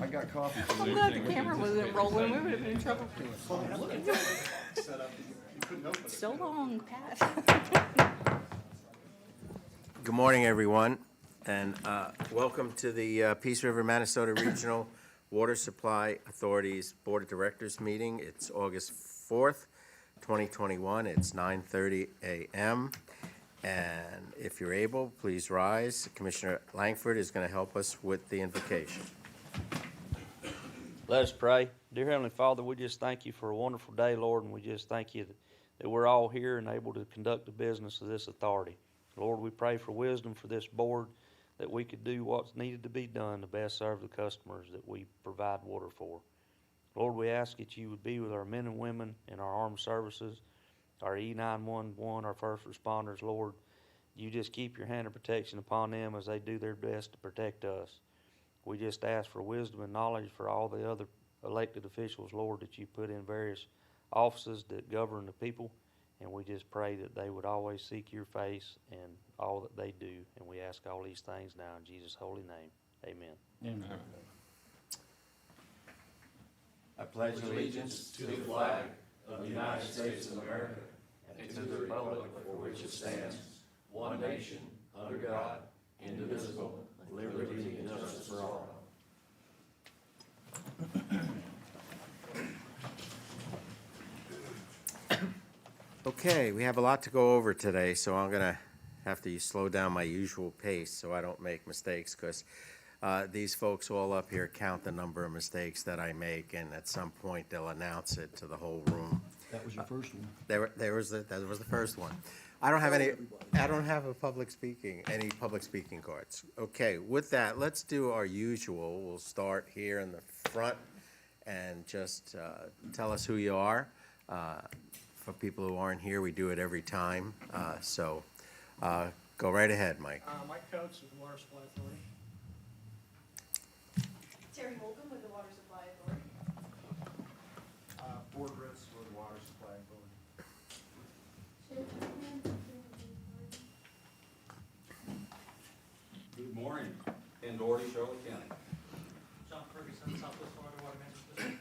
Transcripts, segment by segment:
got coffee. I'm glad the camera wasn't rolling. We would have been in trouble. So long, Pat. Good morning, everyone, and welcome to the Peace River, Minnesota Regional Water Supply Authority's Board of Directors meeting. It's August 4th, 2021. It's 9:30 a.m. And if you're able, please rise. Commissioner Langford is going to help us with the invocation. Let us pray. Dear Heavenly Father, we just thank you for a wonderful day, Lord, and we just thank you that we're all here and able to conduct the business of this authority. Lord, we pray for wisdom for this board, that we could do what's needed to be done to best serve the customers that we provide water for. Lord, we ask that you would be with our men and women in our armed services, our E911, our first responders, Lord. You just keep your hand of protection upon them as they do their best to protect us. We just ask for wisdom and knowledge for all the other elected officials, Lord, that you put in various offices that govern the people. And we just pray that they would always seek your face in all that they do. And we ask all these things now in Jesus' holy name. Amen. Amen. I pledge allegiance to the flag of the United States of America and to the republic for which it stands, one nation, under God, indivisible, with liberty and justice for all. Okay, we have a lot to go over today, so I'm going to have to slow down my usual pace so I don't make mistakes, because these folks all up here count the number of mistakes that I make, and at some point they'll announce it to the whole room. That was your first one. That was the first one. I don't have any public speaking cards. Okay, with that, let's do our usual. We'll start here in the front and just tell us who you are. For people who aren't here, we do it every time. So go right ahead, Mike. Mike Coates with the Water Supply Authority. Terry Holcomb with the Water Supply Authority. Ford Ritz with the Water Supply Authority. Good morning. Ken Doherty, Charlotte County. John Ferguson, Southwest Florida Water Management System.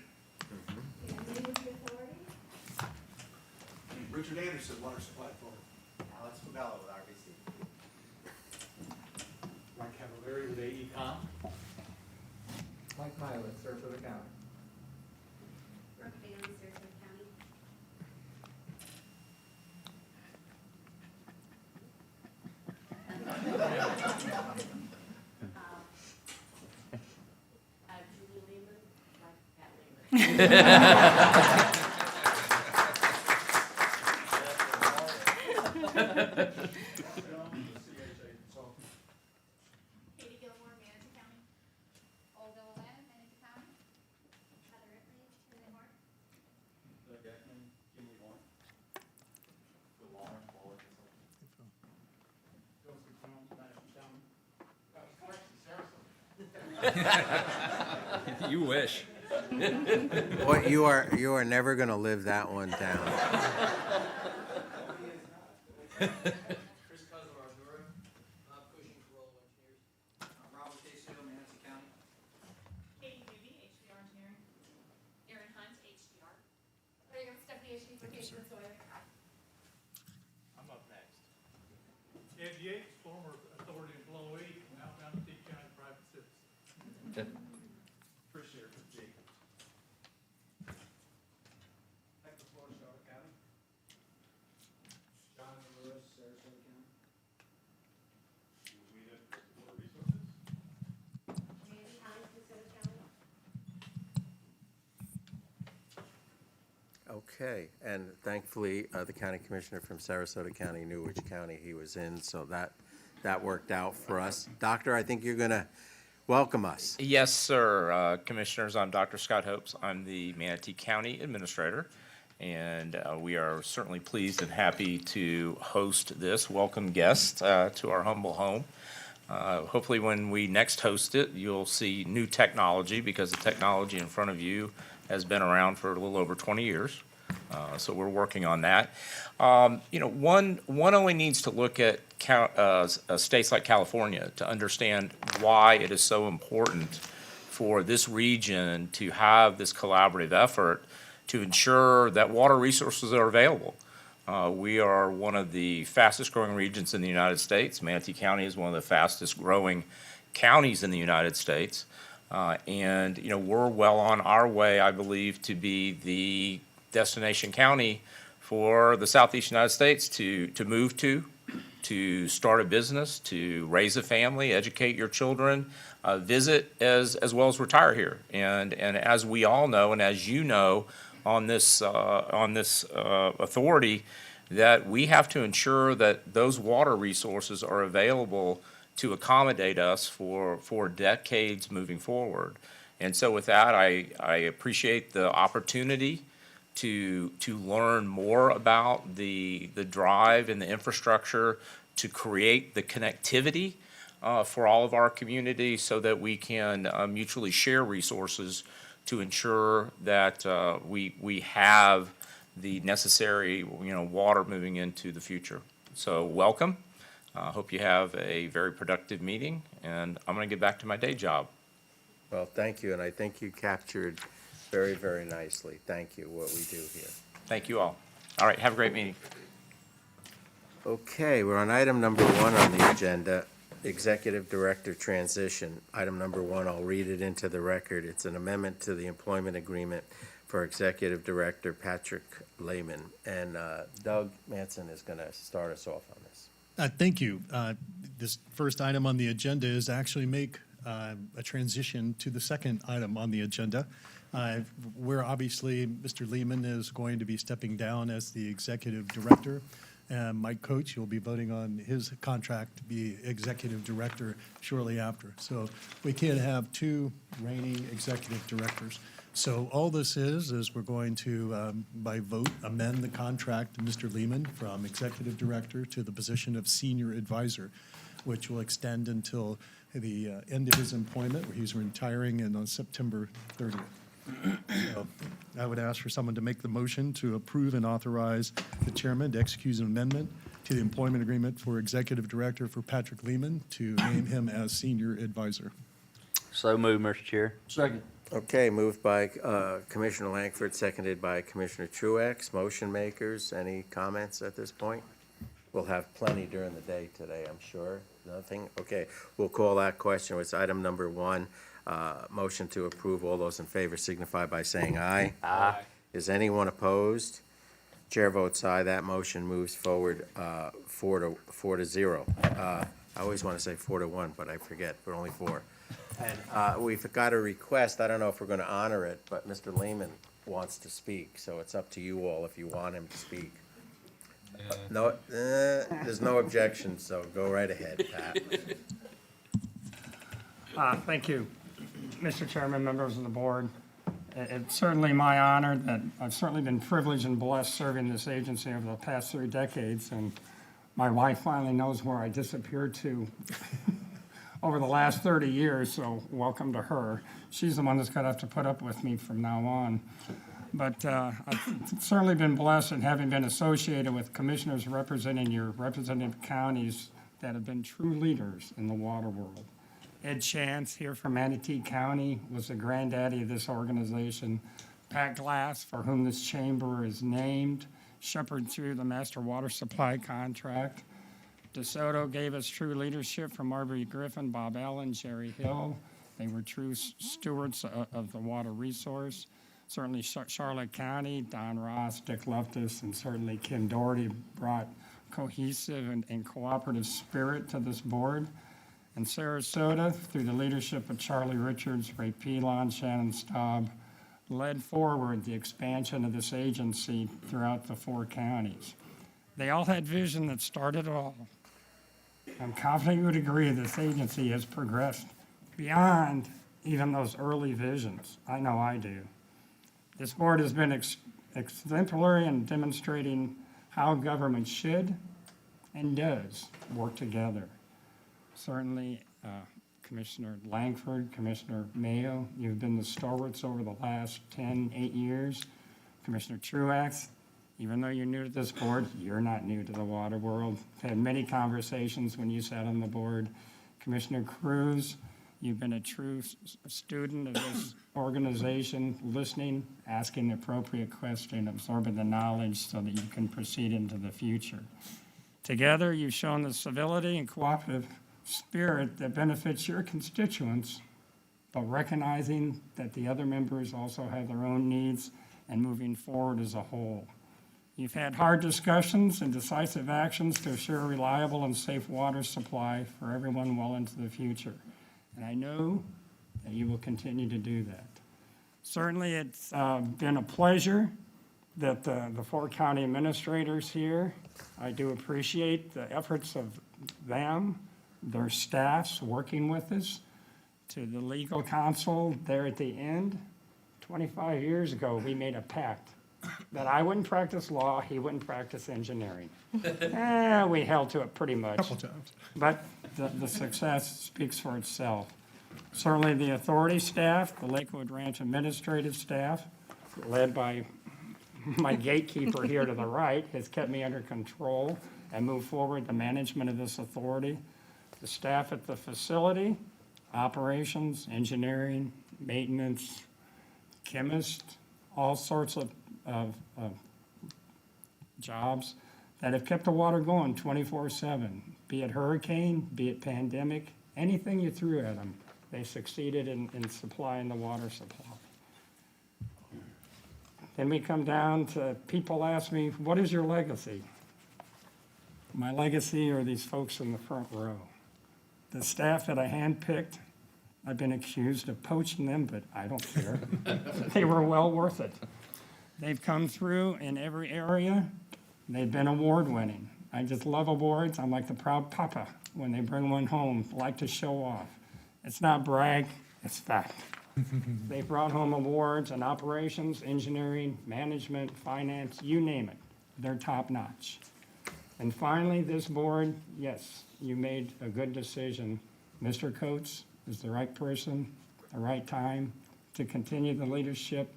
Richard Anderson, Water Supply Authority. Alex Fabella with RBC. Mike Cavallari with AECom. Mike Miley, Sarasota County. Brooke Bailey, Sarasota County. Julie Lehman, like Pat Lehman. Katie Gilmore, Manatee County. Olga Lynn, Manatee County. Heather Ripley, Lynn Horn. Doug Ekman, Kimley Horn. Bill Lawrence, Waller, Joseph McCombs, Madison County. You wish. Boy, you are never going to live that one down. Chris Cousin, Ardura. Cushing, Corolla Engineers. Robert Casey, Manatee County. Katie Newby, HDR Engineering. Erin Hunt, HDR. There you go, Stephanie Ishii, Location Sawyer. I'm up next. Ed Yates, former authority employee, now Manatee County private citizen. Appreciate it, Jake. Hector Flores, Charlotte County. Jonathan Lewis, Sarasota County. Mandy Hines, DeSoto County. Okay, and thankfully, the county commissioner from Sarasota County knew which county he was in, so that worked out for us. Doctor, I think you're going to welcome us. Yes, sir. Commissioners, I'm Dr. Scott Hopes. I'm the Manatee County Administrator, and we are certainly pleased and happy to host this welcome guest to our humble home. Hopefully when we next host it, you'll see new technology, because the technology in front of you has been around for a little over 20 years. So we're working on that. One only needs to look at states like California to understand why it is so important for this region to have this collaborative effort to ensure that water resources are available. We are one of the fastest growing regions in the United States. Manatee County is one of the fastest growing counties in the United States. And, you know, we're well on our way, I believe, to be the destination county for the Southeast United States to move to start a business, to raise a family, educate your children, visit as well as retire here. And as we all know, and as you know, on this authority, that we have to ensure that those water resources are available to accommodate us for decades moving forward. And so with that, I appreciate the opportunity to learn more about the drive and the infrastructure to create the connectivity for all of our communities so that we can mutually share resources to ensure that we have the necessary, you know, water moving into the future. So welcome. Hope you have a very productive meeting, and I'm going to get back to my day job. Well, thank you, and I think you captured very, very nicely. Thank you, what we do here. Thank you all. All right, have a great meeting. Okay, we're on item number 1 on the agenda, Executive Director Transition. Item number 1, I'll read it into the record. It's an amendment to the employment agreement for Executive Director Patrick Layman. And Doug Manson is going to start us off on this. Thank you. This first item on the agenda is actually make a transition to the second item on the agenda. Where obviously Mr. Lehman is going to be stepping down as the executive director. And Mike Coach, you'll be voting on his contract to be executive director shortly after. So we can't have two reigning executive directors. So all this is we're going to, by vote, amend the contract to Mr. Lehman from executive director to the position of senior advisor, which will extend until the end of his employment, where he's retiring on September 30th. So I would ask for someone to make the motion to approve and authorize the chairman to execute an amendment to the employment agreement for executive director for Patrick Lehman to name him as senior advisor. So moved, Mr. Chair. Second. Okay, moved by Commissioner Langford, seconded by Commissioner Truax. Motion makers, any comments at this point? We'll have plenty during the day today, I'm sure. Nothing? Okay, we'll call that question. It's item number 1. Motion to approve. All those in favor signify by saying aye. Aye. Is anyone opposed? Chair votes aye. That motion moves forward 4-0. I always want to say 4-1, but I forget. We're only 4. And we've got a request. I don't know if we're going to honor it, but Mr. Lehman wants to speak, so it's up to you all if you want him to speak. No, there's no objection, so go right ahead, Pat. Thank you, Mr. Chairman, members of the board. It's certainly my honor that I've certainly been privileged and blessed serving this agency over the past 3 decades, and my wife finally knows where I disappeared to over the last 30 years, so welcome to her. She's the one that's going to have to put up with me from now on. But I've certainly been blessed in having been associated with commissioners representing your representative counties that have been true leaders in the water world. Ed Chance here from Manatee County was the granddaddy of this organization. Pat Glass, for whom this chamber is named, shepherded through the master water supply contract. DeSoto gave us true leadership from Marbury Griffin, Bob Allen, Jerry Hill. They were true stewards of the water resource. Certainly Charlotte County, Don Ross, Dick Loftus, and certainly Kim Doherty brought cohesive and cooperative spirit to this board. And Sarasota, through the leadership of Charlie Richards, Ray Pilon, Shannon Staub, led forward the expansion of this agency throughout the 4 counties. They all had vision that started it all. I'm confident you would agree this agency has progressed beyond even those early visions. I know I do. This board has been exemplary in demonstrating how government should and does work together. Certainly, Commissioner Langford, Commissioner Mayo, you've been the stalwarts over the last 8 years. Commissioner Truax, even though you're new to this board, you're not new to the water world. I've had many conversations when you sat on the board. Commissioner Cruz, You've been a true student of this organization, listening, asking the appropriate question, absorbing the knowledge so that you can proceed into the future. Together, you've shown the civility and cooperative spirit that benefits your constituents, but recognizing that the other members also have their own needs and moving forward as a whole. You've had hard discussions and decisive actions to assure a reliable and safe water supply for everyone well into the future. And I know that you will continue to do that. Certainly, it's been a pleasure that the four county administrators here, I do appreciate the efforts of them, their staffs working with us, to the legal counsel there at the end. 25 years ago, we made a pact that I wouldn't practice law, he wouldn't practice engineering. We held to it pretty much. Couple times. But the success speaks for itself. Certainly the authority staff, the Lakewood Ranch administrative staff, led by my gatekeeper here to the right, has kept me under control and moved forward the management of this authority. The staff at the facility, operations, engineering, maintenance, chemists, all sorts of jobs that have kept the water going 24/7, be it hurricane, be it pandemic, anything you threw at them, they succeeded in supplying the water supply. Then we come down to, people ask me, what is your legacy? My legacy are these folks in the front row. The staff that I handpicked, I've been accused of poaching them, but I don't care. They were well worth it. They've come through in every area. They've been award-winning. I just love awards. I'm like the proud papa when they bring one home, like to show off. It's not brag, it's fact. They brought home awards in operations, engineering, management, finance, you name it. They're top-notch. And finally, this board, yes, you made a good decision. Mr. Coates is the right person, the right time to continue the leadership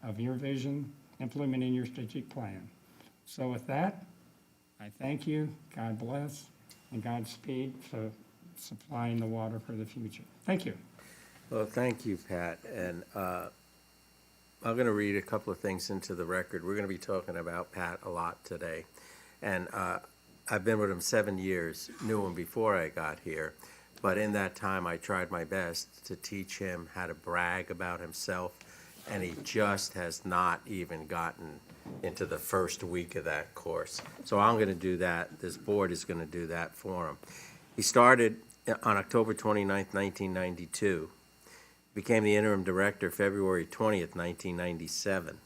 of your vision, implementing your strategic plan. So with that, I thank you, God bless, and Godspeed for supplying the water for the future. Thank you. Well, thank you, Pat. And I'm going to read a couple of things into the record. We're going to be talking about Pat a lot today. And I've been with him 7 years, knew him before I got here. But in that time, I tried my best to teach him how to brag about himself. And he just has not even gotten into the first week of that course. So I'm going to do that. This board is going to do that for him. He started on October 29th, 1992. Became the interim director February 20th, 1997.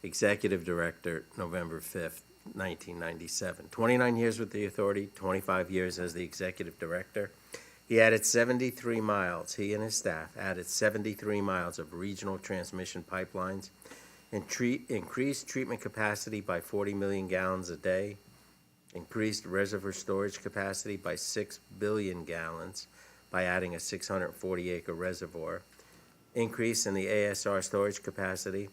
Executive director November 5th, 1997. 29 years with the authority, 25 years as the executive director. He added 73 miles, he and his staff added 73 miles of regional transmission pipelines, increased treatment capacity by 40 million gallons a day, increased reservoir storage capacity by 6 billion gallons by adding a 640-acre reservoir, increase in the ASR storage capacity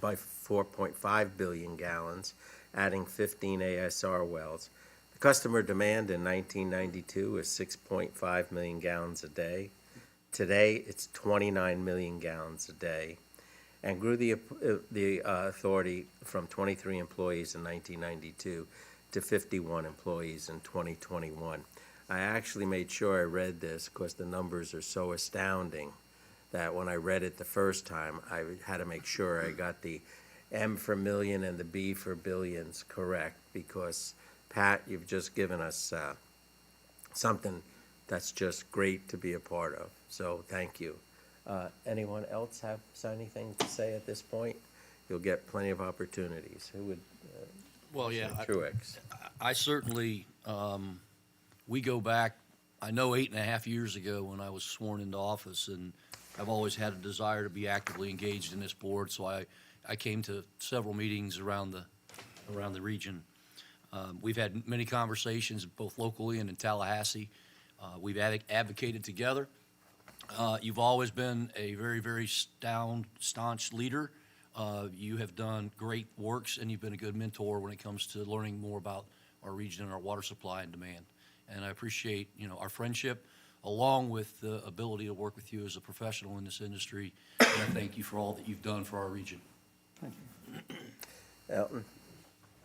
by 4.5 billion gallons, adding 15 ASR wells. The customer demand in 1992 was 6.5 million gallons a day. Today, it's 29 million gallons a day, and grew the authority from 23 employees in 1992 to 51 employees in 2021. I actually made sure I read this because the numbers are so astounding that when I read it the first time, I had to make sure I got the M for million and the B for billions correct, because Pat, you've just given us something that's just great to be a part of. So thank you. Anyone else have anything to say at this point? You'll get plenty of opportunities. Who would? Well, yeah, Truex. I certainly, we go back, I know 8.5 years ago when I was sworn into office, and I've always had a desire to be actively engaged in this board, so I came to several meetings around the region. We've had many conversations both locally and in Tallahassee. We've advocated together. You've always been a very, very staunch leader. You have done great works, and you've been a good mentor when it comes to learning more about our region and our water supply and demand. And I appreciate, our friendship. along with the ability to work with you as a professional in this industry. And I thank you for all that you've done for our region. Thank you. Elton?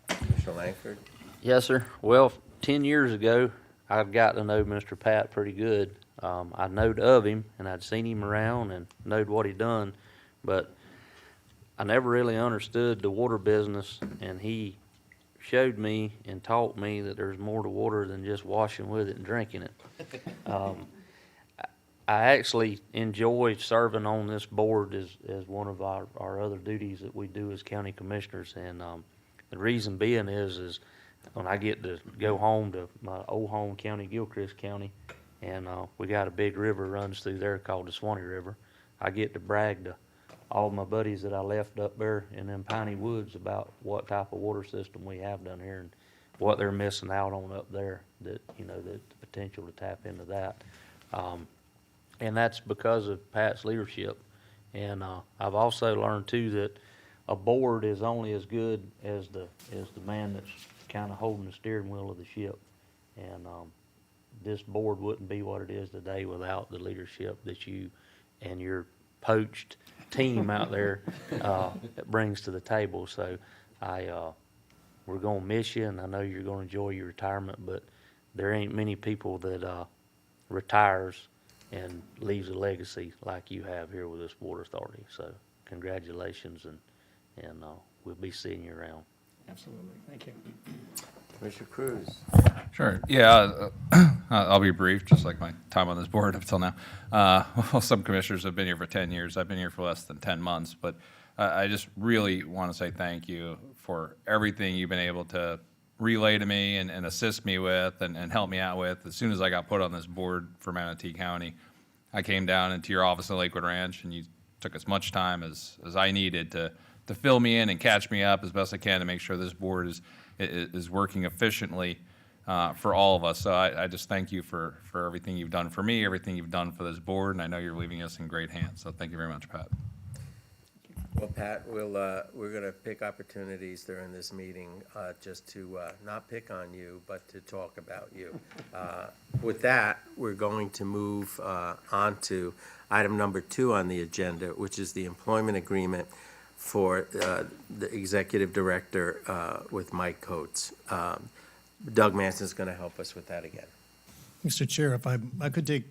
Commissioner Langford? Yes, sir. Well, 10 years ago, I'd got to know Mr. Pat pretty good. I knowed of him, and I'd seen him around and knowed what he'd done, but I never really understood the water business, and he showed me and taught me that there's more to water than just washing with it and drinking it. I actually enjoy serving on this board as one of our other duties that we do as county commissioners, and the reason being is when I get to go home to my old home county, Gilchrist County, and we got a big river runs through there called the Swanee River. I get to brag to all my buddies that I left up there in them piney woods about what type of water system we have down here and what they're missing out on up there, that, you know, the potential to tap into that. And that's because of Pat's leadership. And I've also learned too that a board is only as good as the man that's kind of holding the steering wheel of the ship. And this board wouldn't be what it is today without the leadership that you and your poached team out there brings to the table. So we're gonna miss you, and I know you're gonna enjoy your retirement, but there ain't many people that retires and leaves a legacy like you have here with this water authority. So congratulations, and we'll be seeing you around. Absolutely. Thank you. Commissioner Cruz? Sure. Yeah, I'll be brief, just like my time on this board up till now. Well, some commissioners have been here for 10 years. I've been here for less than 10 months, but I just really want to say thank you for everything you've been able to relay to me and assist me with and help me out with. As soon as I got put on this board for Manatee County, I came down into your office in Lakewood Ranch, and you took as much time as I needed to fill me in and catch me up as best I can to make sure this board is working efficiently for all of us. So I just thank you for everything you've done for me, everything you've done for this board, and I know you're leaving us in great hands. So thank you very much, Pat. Well, Pat, we're going to pick opportunities during this meeting just to not pick on you, but to talk about you. With that, we're going to move on to item number 2 on the agenda, which is the employment agreement for the executive director with Mike Coates. Doug Manson's going to help us with that again. Mr. Chair, if I could take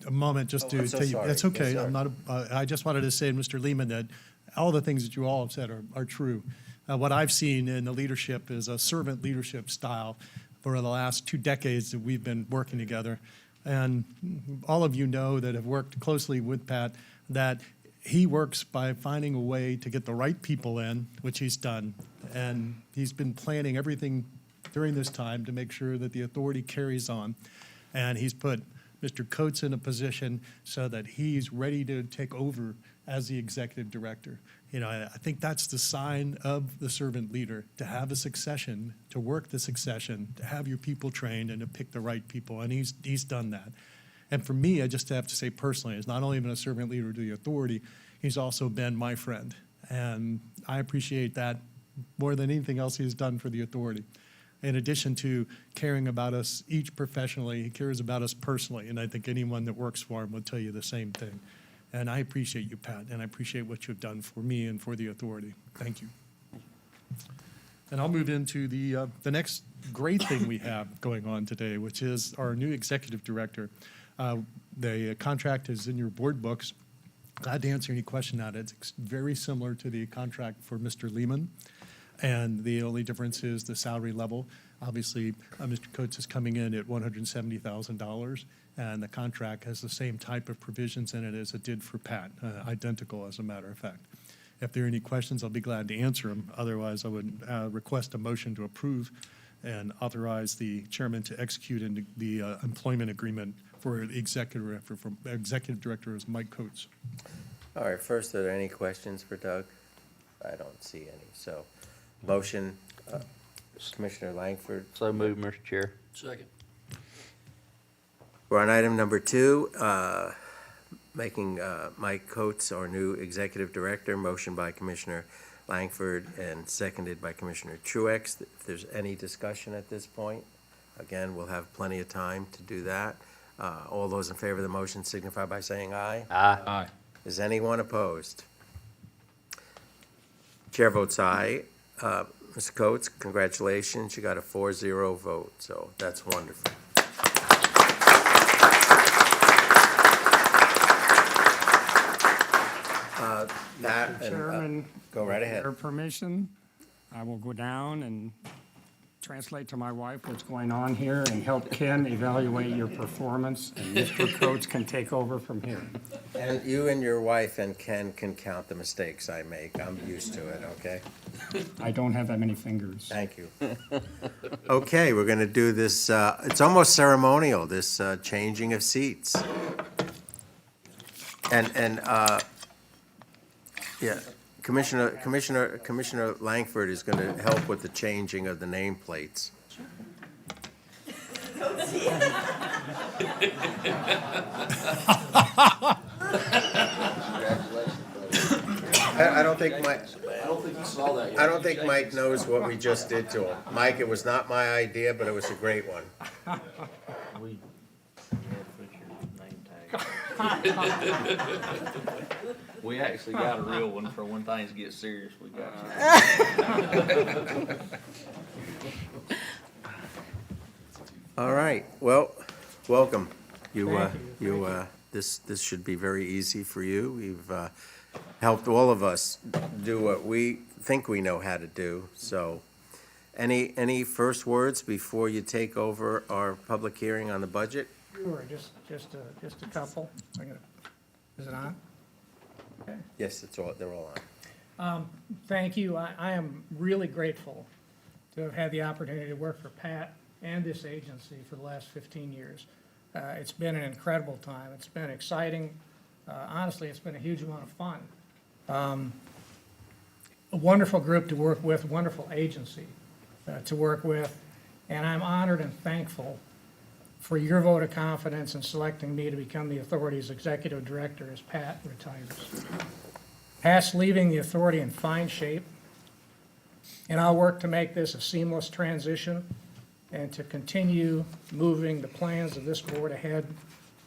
a moment just to I'm so tell you, sorry. that's okay. Yes, sir. I'm not, I just wanted to say to Mr. Lehman that all the things that you all have said are true. What I've seen in the leadership is a servant leadership style for the last 2 decades that we've been working together. And all of you know that have worked closely with Pat that he works by finding a way to get the right people in, which he's done. And he's been planning everything during this time to make sure that the authority carries on. And he's put Mr. Coates in a position so that he's ready to take over as the executive director. You know, I think that's the sign of the servant leader, to have a succession, to work the succession, to have your people trained and to pick the right people. And he's done that. And for me, I just have to say personally, he's not only been a servant leader to the authority, he's also been my friend. And I appreciate that more than anything else he's done for the authority. In addition to caring about us each professionally, he cares about us personally. And I think anyone that works for him will tell you the same thing. And I appreciate you, Pat, and I appreciate what you've done for me and for the authority. Thank you. And I'll move into the next great thing we have going on today, which is our new executive director. The contract is in your board books. Glad to answer any question on it. It's very similar to the contract for Mr. Lehman, and the only difference is the salary level. Obviously, Mr. Coates is coming in at $170,000, and the contract has the same type of provisions in it as it did for Pat, identical as a matter of fact. If there are any questions, I'll be glad to answer them. Otherwise, I would request a motion to approve and authorize the chairman to execute in the employment agreement for the executive director is Mike Coates. All right, first, are there any questions for Doug? I don't see any. So, motion, Commissioner Langford. So moved, Mr. Chair. Second. We're on item number 2, making Mike Coates our new executive director. Motion by Commissioner Langford and seconded by Commissioner Truex. If there's any discussion at this point, again, we'll have plenty of time to do that. All those in favor of the motion signify by saying aye. Aye. Is anyone opposed? Chair votes aye. Mr. Coates, congratulations, you got a 4-0 vote, so that's wonderful. That, and, Chairman, go right with ahead. your permission, I will go down and translate to my wife what's going on here and help Ken evaluate your performance, and Mr. Coates can take over from here. And you and your wife and Ken can count the mistakes I make. I'm used to it, okay? I don't have that many fingers. Thank you. Okay, we're going to do this, it's almost ceremonial, this changing of seats. And yeah, Commissioner Langford is going to help with the changing of the nameplates. I don't think Mike, I don't think you saw that yet. I don't think Mike knows what we just did to him. Mike, it was not my idea, but it was a great one. We put your name tag. We actually got a real one for when things get serious, we got you. All right, well, welcome. This should be very easy for you. You've helped all of us do what we think we know how to do. So, any first words before you take over our public hearing on the budget? Sure, just a couple. Is it on? Okay. Yes, they're all on. Thank you. I am really grateful to have had the opportunity to work for Pat and this agency for the last 15 years. It's been an incredible time. It's been exciting. Honestly, it's been a huge amount of fun. A wonderful group to work with, wonderful agency to work with, and I'm honored and thankful for your vote of confidence in selecting me to become the authority's executive director as Pat retires. Pat's leaving the authority in fine shape, and I'll work to make this a seamless transition and to continue moving the plans of this board ahead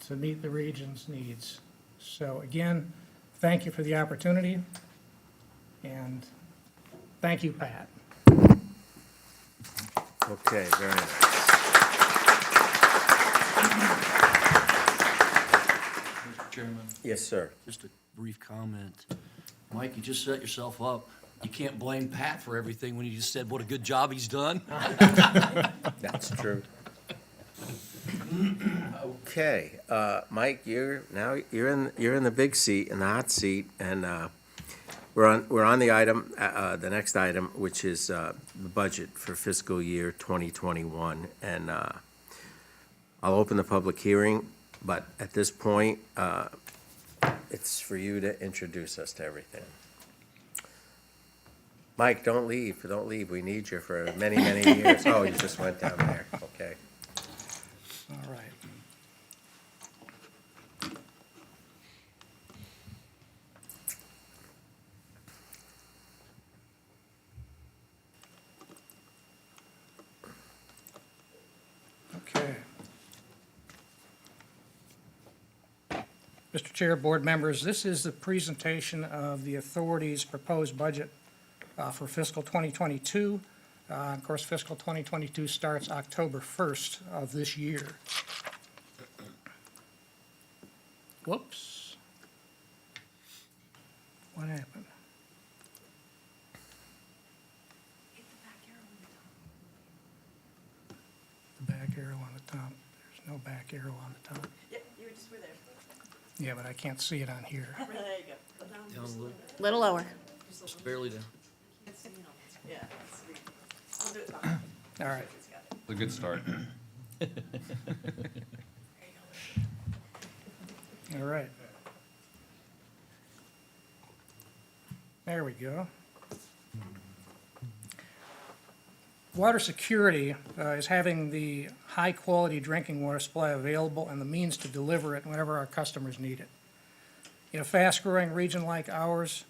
to meet the region's needs. So again, thank you for the opportunity, and thank you, Pat. Okay, very nice. Mr. Chairman, Yes, sir. just a brief comment. Mike, you just set yourself up. You can't blame Pat for everything when you just said what a good job he's done. That's true. Okay, Mike, you're in the big seat, in the hot seat, and we're on the item, the next item, which is the budget for fiscal year 2021, and I'll open the public hearing, but at this point, it's for you to introduce us to everything. Mike, don't leave. We need you for many, many years. Oh, you just went down there. Okay. All right. Okay. Mr. Chair, board members, this is the presentation of the authority's proposed budget for fiscal 2022. Of course, fiscal 2022 starts October 1st of this year. Whoops. What happened? The back arrow on the top. There's no back arrow on the top. Yep, you just were there. Yeah, but I can't see it on here. There you go. Go down Down a little, little lower. just barely down. Yeah. I'll do it back. All right. It's a good start. All right. There we go. Water security is having the high-quality drinking water supply available and the means to deliver it whenever our customers need it. In a fast-growing region like ours,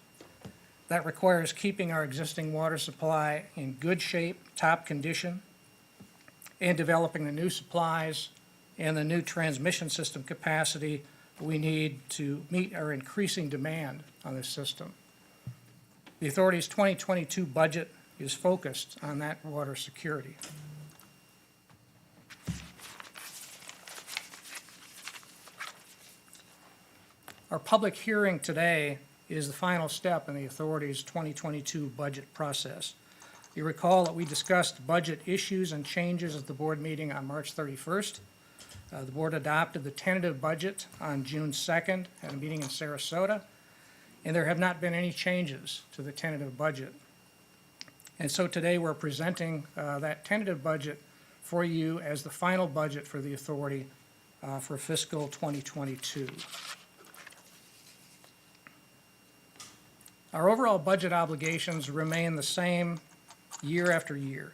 that requires keeping our existing water supply in good shape, top condition, and developing the new supplies and the new transmission system capacity we need to meet our increasing demand on this system. The authority's 2022 budget is focused on that water security. Our public hearing today is the final step in the authority's 2022 budget process. You recall that we discussed budget issues and changes at the board meeting on March 31st. The board adopted the tentative budget on June 2nd at a meeting in Sarasota, and there have not been any changes to the tentative budget. And so today we're presenting that tentative budget for you as the final budget for the authority for fiscal 2022. Our overall budget obligations remain the same year after year.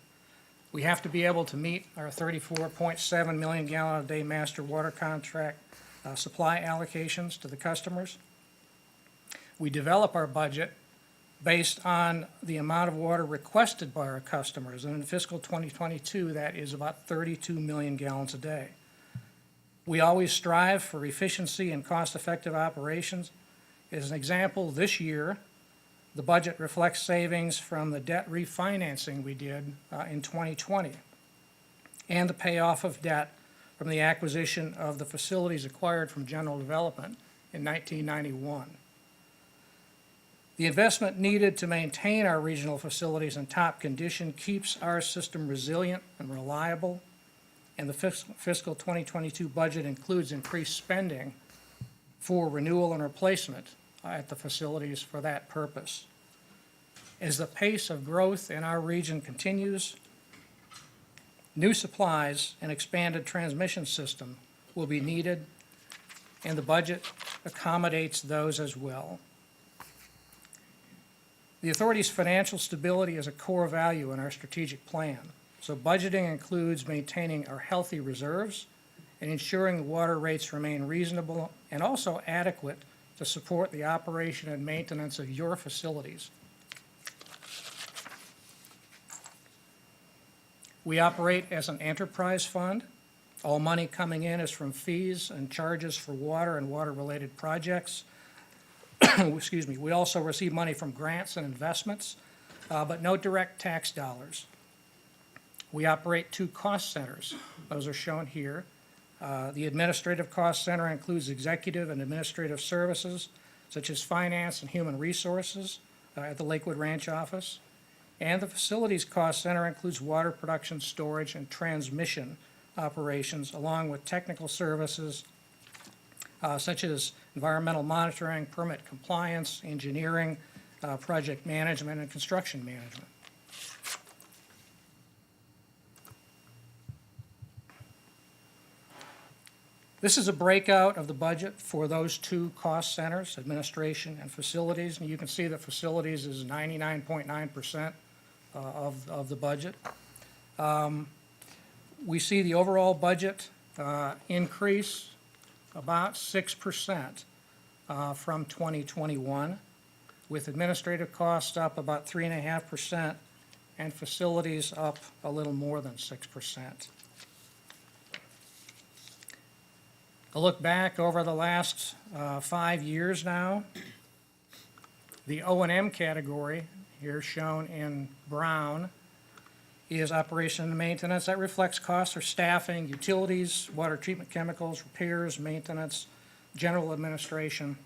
We have to be able to meet our 34.7 million gallon a day master water contract supply allocations to the customers. We develop our budget based on the amount of water requested by our customers, and in fiscal 2022, that is about 32 million gallons a day. We always strive for efficiency and cost-effective operations. As an example, this year, the budget reflects savings from the debt refinancing we did in 2020 and the payoff of debt from the acquisition of the facilities acquired from General Development in 1991. The investment needed to maintain our regional facilities in top condition keeps our system resilient and reliable, and the fiscal 2022 budget includes increased spending for renewal and replacement at the facilities for that purpose. As the pace of growth in our region continues, new supplies and expanded transmission system will be needed, and the budget accommodates those as well. The authority's financial stability is a core value in our strategic plan, so budgeting includes maintaining our healthy reserves and ensuring the water rates remain reasonable and also adequate to support the operation and maintenance of your facilities. We operate as an enterprise fund. All money coming in is from fees and charges for water and water-related projects. Excuse me. We also receive money from grants and investments, but no direct tax dollars. We operate 2 cost centers. Those are shown here. The administrative cost center includes executive and administrative services, such as finance and human resources at the Lakewood Ranch office. And the facilities cost center includes water production, storage, and transmission operations, along with technical services such as environmental monitoring, permit compliance, engineering, project management, and construction management. This is a breakout of the budget for those 2 cost centers, administration and facilities, and you can see that facilities is 99.9% of the budget. We see the overall budget increase about 6% from 2021, with administrative costs up about 3.5% and facilities up a little more than 6%. A look back over the last 5 years now, the O&M category, here shown in brown, is operation and maintenance. That reflects costs for staffing, utilities, water treatment chemicals, repairs, maintenance, general administration.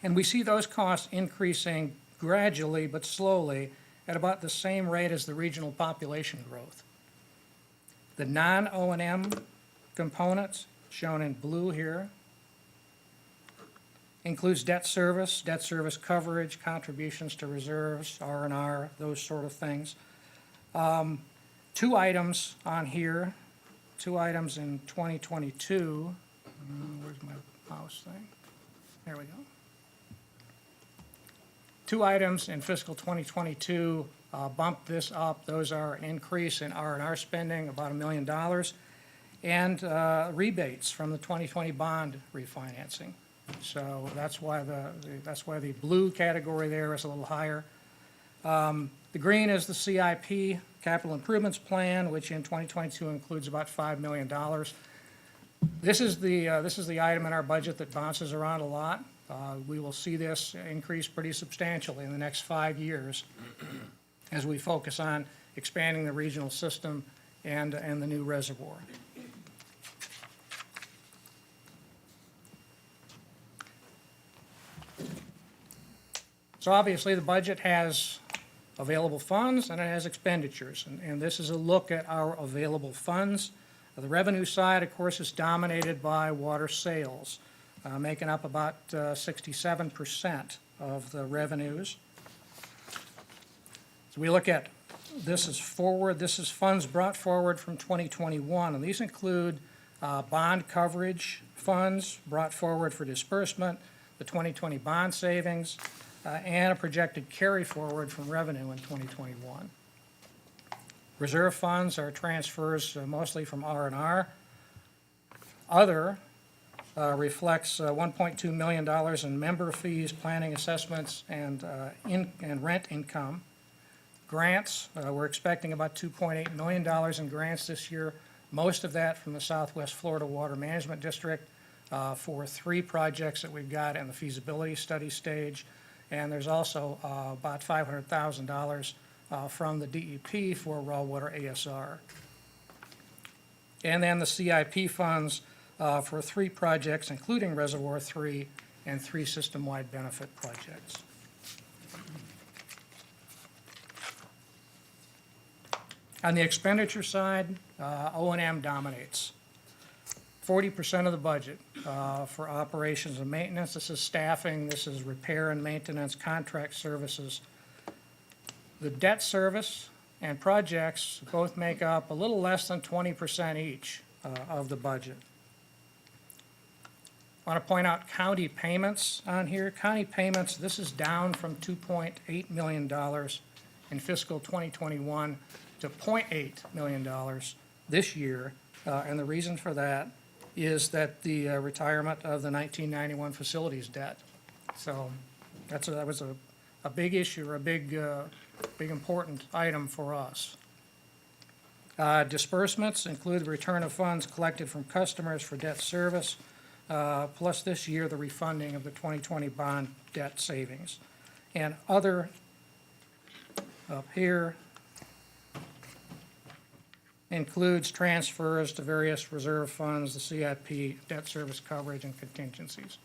And we see those costs increasing gradually but slowly at about the same rate as the regional population growth. The non-O&M components, shown in blue here, includes debt service coverage, contributions to reserves, R&R, those sort of things. 2 items on here, 2 items in 2022. Where's my mouse thing? There we go. 2 items in fiscal 2022 bumped this up. Those are an increase in R&R spending, about $1 million, and rebates from the 2020 bond refinancing. So that's why the blue category there is a little higher. The green is the CIP, Capital Improvements Plan, which in 2022 includes about $5 million. This is the item in our budget that bounces around a lot. We will see this increase pretty substantially in the next 5 years as we focus on expanding the regional system and the new reservoir. So obviously, the budget has available funds and it has expenditures, and this is a look at our available funds. The revenue side, of course, is dominated by water sales, making up about 67% of the revenues. So we look at, this is funds brought forward from 2021, and these include bond coverage funds brought forward for disbursement, the 2020 bond savings, and a projected carry forward from revenue in 2021. Reserve funds are transfers mostly from R&R. Other reflects $1.2 million in member fees, planning assessments, and rent income. Grants, we're expecting about $2.8 million in grants this year, most of that from the Southwest Florida Water Management District for 3 projects that we've got in the feasibility study stage. And there's also about $500,000 from the DEP for raw water ASR. And then the CIP funds for 3 projects, including Reservoir 3 and 3 system-wide benefit projects. On the expenditure side, O&M dominates. 40% of the budget for operations and maintenance. This is staffing, this is repair and maintenance, contract services. The debt service and projects both make up a little less than 20% each of the budget. I want to point out county payments on here. County payments, this is down from $2.8 million in fiscal 2021 to $0.8 million this year. And the reason for that is that the retirement of the 1991 facilities debt. So that was a big issue, or a big important item for us. Disbursements include the return of funds collected from customers for debt service, plus this year the refunding of the 2020 bond debt savings. And other up here includes transfers to various reserve funds, the CIP, debt service coverage, and contingencies.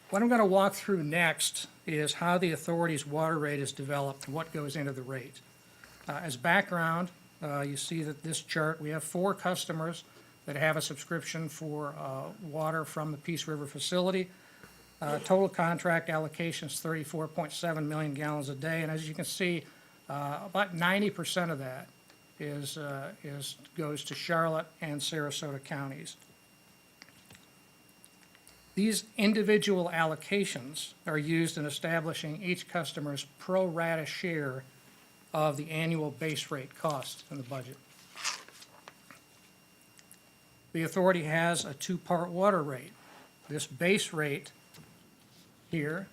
What I'm going to walk through next is how the authority's water rate is developed and what goes into the rate. As background, you see that this chart, we have 4 customers that have a subscription for water from the Peace River facility. Total contract allocation is 34.7 million gallons a day, and as you can see, about 90% of that goes to Charlotte and Sarasota counties. These individual allocations are used in establishing each customer's pro rata share of the annual base rate cost in the budget. The authority has a 2-part water rate. This base rate here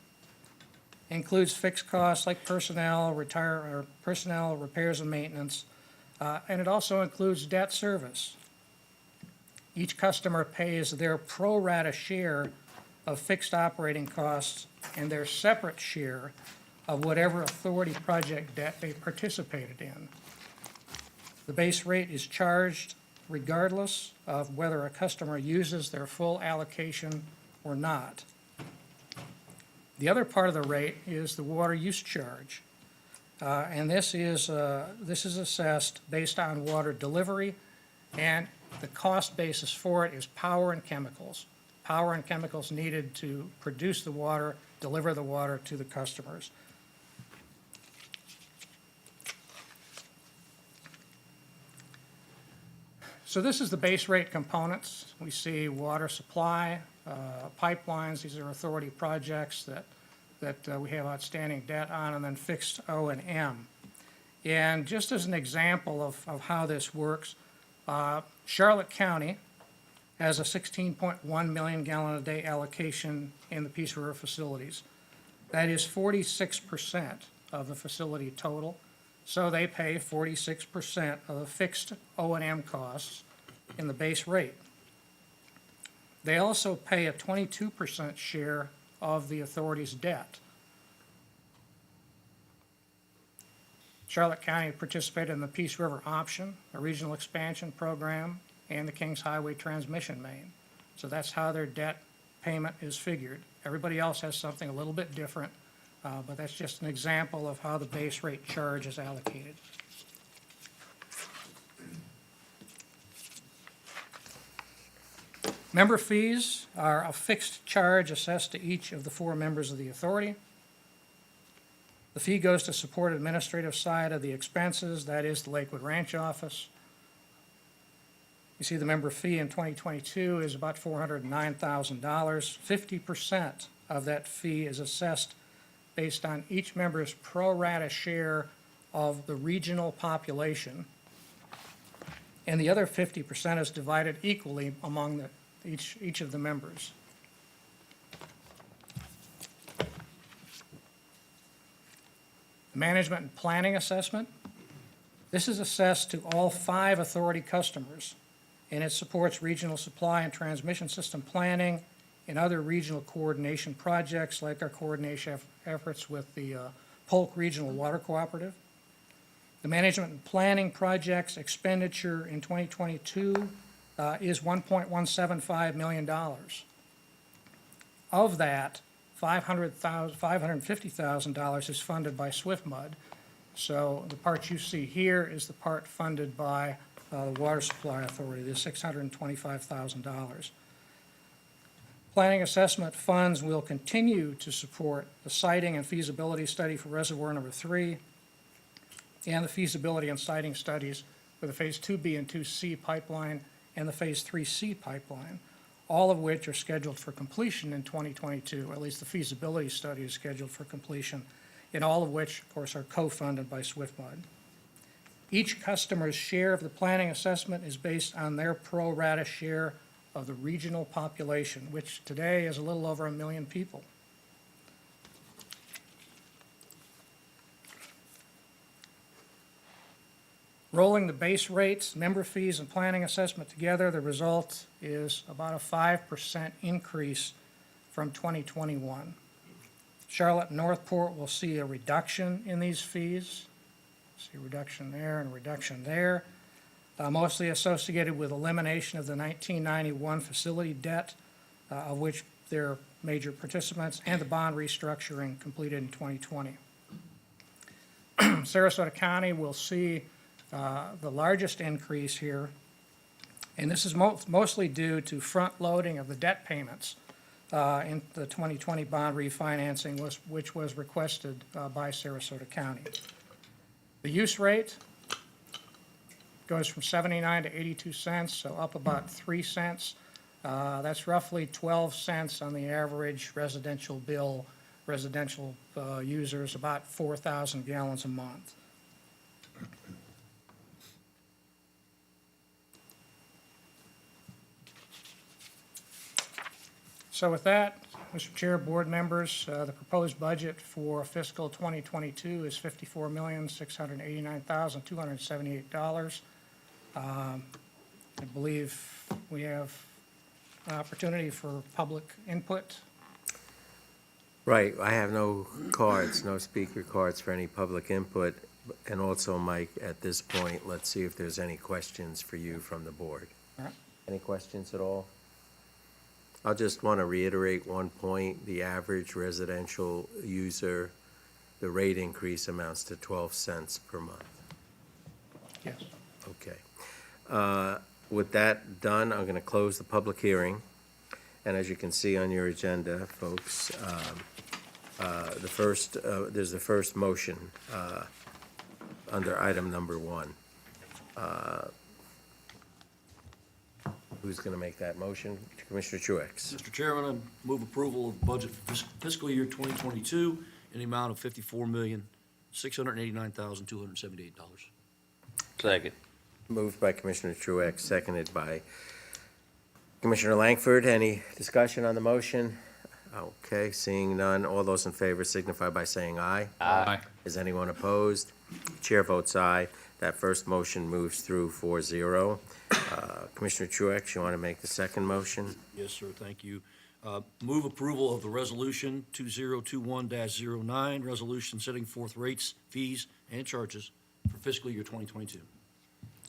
includes fixed costs like personnel, repairs and maintenance, and it also includes debt service. Each customer pays their pro rata share of fixed operating costs and their separate share of whatever authority project debt they participated in. The base rate is charged regardless of whether a customer uses their full allocation or not. The other part of the rate is the water use charge, and this is assessed based on water delivery, and the cost basis for it is power and chemicals. Power and chemicals needed to produce the water, deliver the water to the customers. So this is the base rate components. We see water supply, pipelines, these are authority projects that we have outstanding debt on, and then fixed O&M. And just as an example of how this works, Charlotte County has a 16.1 million gallon a day allocation in the Peace River facilities. That is 46% of the facility total. So they pay 46% of the fixed O&M costs in the base rate. They also pay a 22% share of the authority's debt. Charlotte County participated in the Peace River Option, a regional expansion program, and the Kings Highway Transmission Main. So that's how their debt payment is figured. Everybody else has something a little bit different, but that's just an example of how the base rate charge is allocated. Member fees are a fixed charge assessed to each of the 4 members of the authority. The fee goes to support administrative side of the expenses, that is the Lakewood Ranch office. You see the member fee in 2022 is about $409,000. 50% of that fee is assessed based on each member's pro rata share of the regional population. And the other 50% is divided equally among each of the members. The management and planning assessment. This is assessed to all 5 authority customers, and it supports regional supply and transmission system planning and other regional coordination projects like our coordination efforts with the Polk Regional Water Cooperative. The management and planning projects expenditure in 2022 is $1.175 million. Of that, $550,000 is funded by SwiftMud. So the part you see here is the part funded by the Water Supply Authority, the $625,000. Planning assessment funds will continue to support the siting and feasibility study for Reservoir Number 3 and the feasibility and siting studies for the Phase 2B and 2C pipeline and the Phase 3C pipeline, all of which are scheduled for completion in 2022, or at least the feasibility study is scheduled for completion, and all of which, of course, are co-funded by SwiftMud. Each customer's share of the planning assessment is based on their pro rata share of the regional population, which today is a little over 1 million people. Rolling the base rates, member fees, and planning assessment together, the result is about a 5% increase from 2021. Charlotte and Northport will see a reduction in these fees. See a reduction there and a reduction there, mostly associated with elimination of the 1991 facility debt, of which they're major participants, and the bond restructuring completed in 2020. Sarasota County will see the largest increase here, and this is mostly due to front loading of the debt payments in the 2020 bond refinancing, which was requested by Sarasota County. The use rate goes from 79 to 82 cents, so up about 3 cents. That's roughly 12 cents on the average residential bill. Residential users, about 4,000 gallons a month. So with that, Mr. Chair, board members, the proposed budget for fiscal 2022 is $54,689,278. I believe we have an opportunity for public input. Right, I have no cards, no speaker cards for any public input. And also, Mike, at this point, let's see if there's any questions for you from the board. All right. Any questions at all? I'll just want to reiterate one point. The average residential user, the rate increase amounts to 12 cents per month. Yes. Okay. With that done, I'm going to close the public hearing. And as you can see on your agenda, folks, there's the first motion under item number 1. Who's going to make that motion? Commissioner Truex. Mr. Chairman, I move approval of budget for fiscal year 2022 in the amount of $54,689,278. Second. Moved by Commissioner Truex, seconded by Commissioner Langford. Any discussion on the motion? Okay, seeing none, all those in favor signify by saying aye. Aye. Is anyone opposed? Chair votes aye. That first motion moves through 4-0. Commissioner Truax, you want to make the second motion? Yes, sir, thank you. Move approval of the resolution 2021-09, resolution setting forth rates, fees, and charges for fiscal year 2022.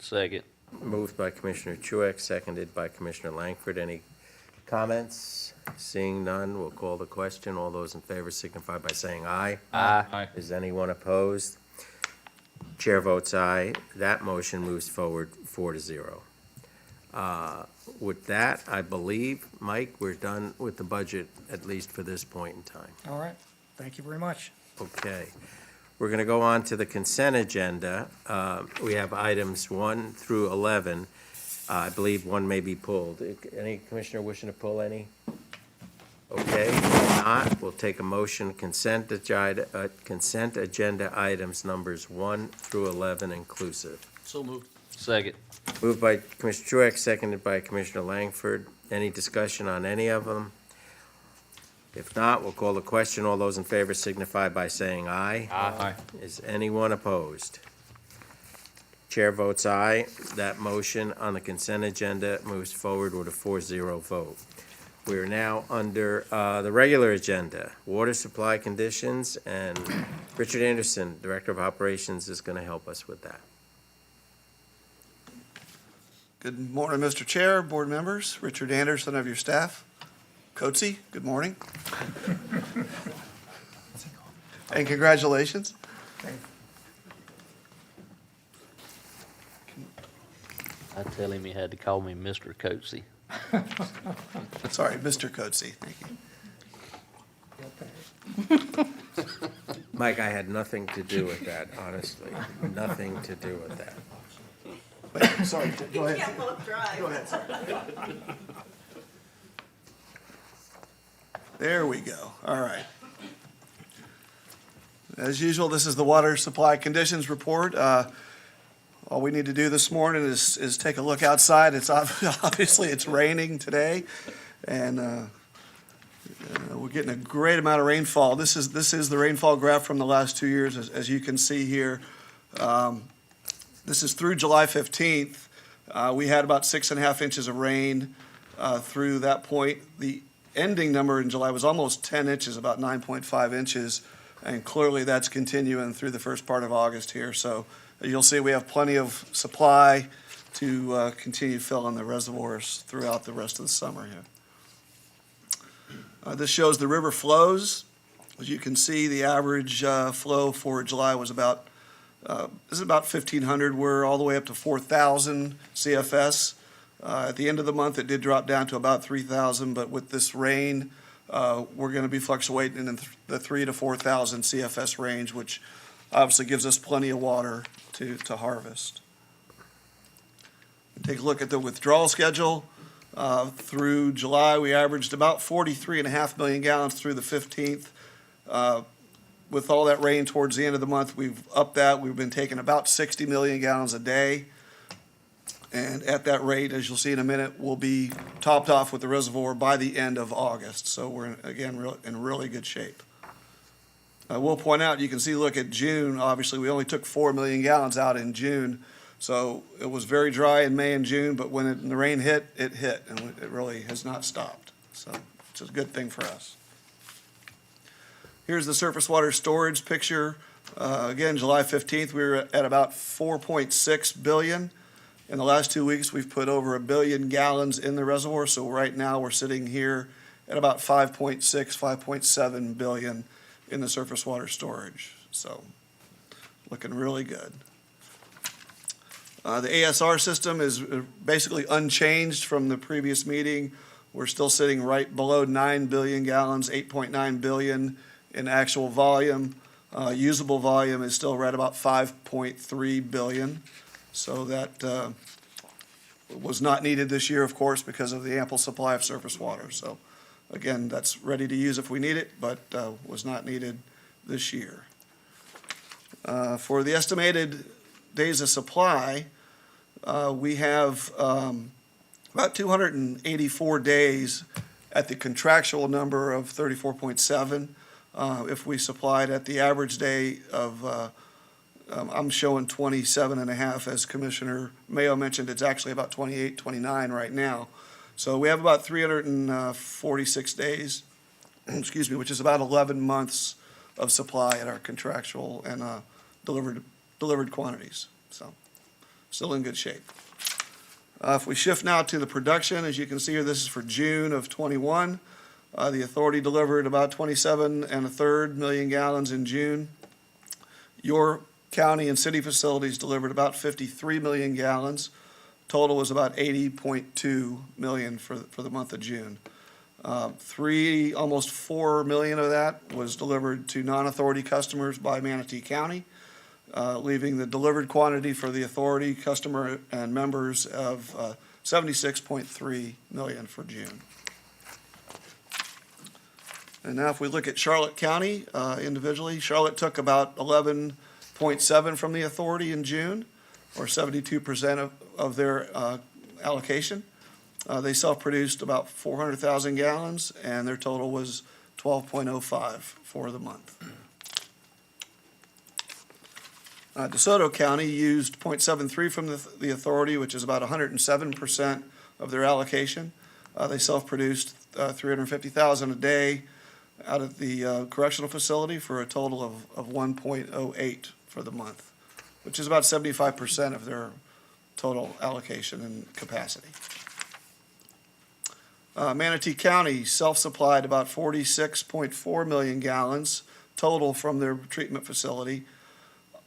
Second. Moved by Commissioner Truax, seconded by Commissioner Langford. Any comments? Seeing none, we'll call the question. All those in favor signify by saying aye. Aye. Is anyone opposed? Chair votes aye. That motion moves forward 4-0. With that, I believe, Mike, we're done with the budget, at least for this point in time. All right, thank you very much. Okay. We're going to go on to the consent agenda. We have items 1 through 11. I believe one may be pulled. Any commissioner wishing to pull any? Okay, if not, we'll take a motion, consent agenda items numbers 1 through 11 inclusive. So moved. Second. Moved by Commissioner Truax, seconded by Commissioner Langford. Any discussion on any of them? If not, we'll call the question. All those in favor signify by saying aye. Aye. Is anyone opposed? Chair votes aye. That motion on the consent agenda moves forward with a 4-0 vote. We are now under the regular agenda, water supply conditions, and Richard Anderson, Director of Operations, is going to help us with that. Good morning, Mr. Chair, board members. Richard Anderson of your staff. Coatsy, good morning. And congratulations. I tell him he had to call me Mr. Coatsy. Sorry, Mr. Coatsy, thank you. Mike, I had nothing to do with that, honestly. Nothing to do with that. Wait, sorry, go You ahead. can't both drive. Go ahead. There we go. All right. As usual, this is the water supply conditions report. All we need to do this morning is take a look outside. It's obviously it's raining today, and we're getting a great amount of rainfall. This is the rainfall graph from the last 2 years, as you can see here. This is through July 15th. We had about 6.5 inches of rain through that point. The ending number in July was almost 10 inches, about 9.5 inches, and clearly that's continuing through the first part of August here. So you'll see we have plenty of supply to continue filling the reservoirs throughout the rest of the summer here. This shows the river flows. As you can see, the average flow for July was about 1,500. We're all the way up to 4,000 CFS. At the end of the month, it did drop down to about 3,000, but with this rain, we're going to be fluctuating in the 3,000 to 4,000 CFS range, which obviously gives us plenty of water to harvest. Take a look at the withdrawal schedule. Through July, we averaged about 43.5 million gallons through the 15th. With all that rain towards the end of the month, we've upped that. We've been taking about 60 million gallons a day. And at that rate, as you'll see in a minute, we'll be topped off with the reservoir by the end of August. So we're, again, in really good shape. I will point out, you can see, look at June. Obviously, we only took 4 million gallons out in June. So it was very dry in May and June, but when the rain hit, it hit, and it really has not stopped. So it's a good thing for us. Here's the surface water storage picture. Again, July 15th, we were at about 4.6 billion. In the last 2 weeks, we've put over 1 billion gallons in the reservoir. So right now, we're sitting here at about 5.6, 5.7 billion in the surface water storage. So looking really good. The ASR system is basically unchanged from the previous meeting. We're still sitting right below 9 billion gallons, 8.9 billion in actual volume. Usable volume is still right about 5.3 billion. So that was not needed this year, of course, because of the ample supply of surface water. So again, that's ready to use if we need it, but was not needed this year. For the estimated days of supply, we have about 284 days at the contractual number of 34.7. If we supplied at the average day of, I'm showing 27.5, as Commissioner Mayo mentioned, it's actually about 28, 29 right now. So we have about 346 days, excuse me, which is about 11 months of supply at our contractual and delivered quantities. So still in good shape. If we shift now to the production, as you can see here, this is for June of '21. The authority delivered about 27.3 million gallons in June. Your county and city facilities delivered about 53 million gallons. Total was about 80.2 million for the month of June. Almost 4 million of that was delivered to non-authority customers by Manatee County, leaving the delivered quantity for the authority, customer, and members of 76.3 million for June. And now if we look at Charlotte County individually, Charlotte took about 11.7 from the authority in June, or 72% of their allocation. They self-produced about 400,000 gallons, and their total was 12.05 for the month. DeSoto County used 0.73 from the authority, which is about 107% of their allocation. They self-produced 350,000 a day out of the correctional facility for a total of 1.08 for the month, which is about 75% of their total allocation and capacity. Manatee County self-supplied about 46.4 million gallons total from their treatment facility.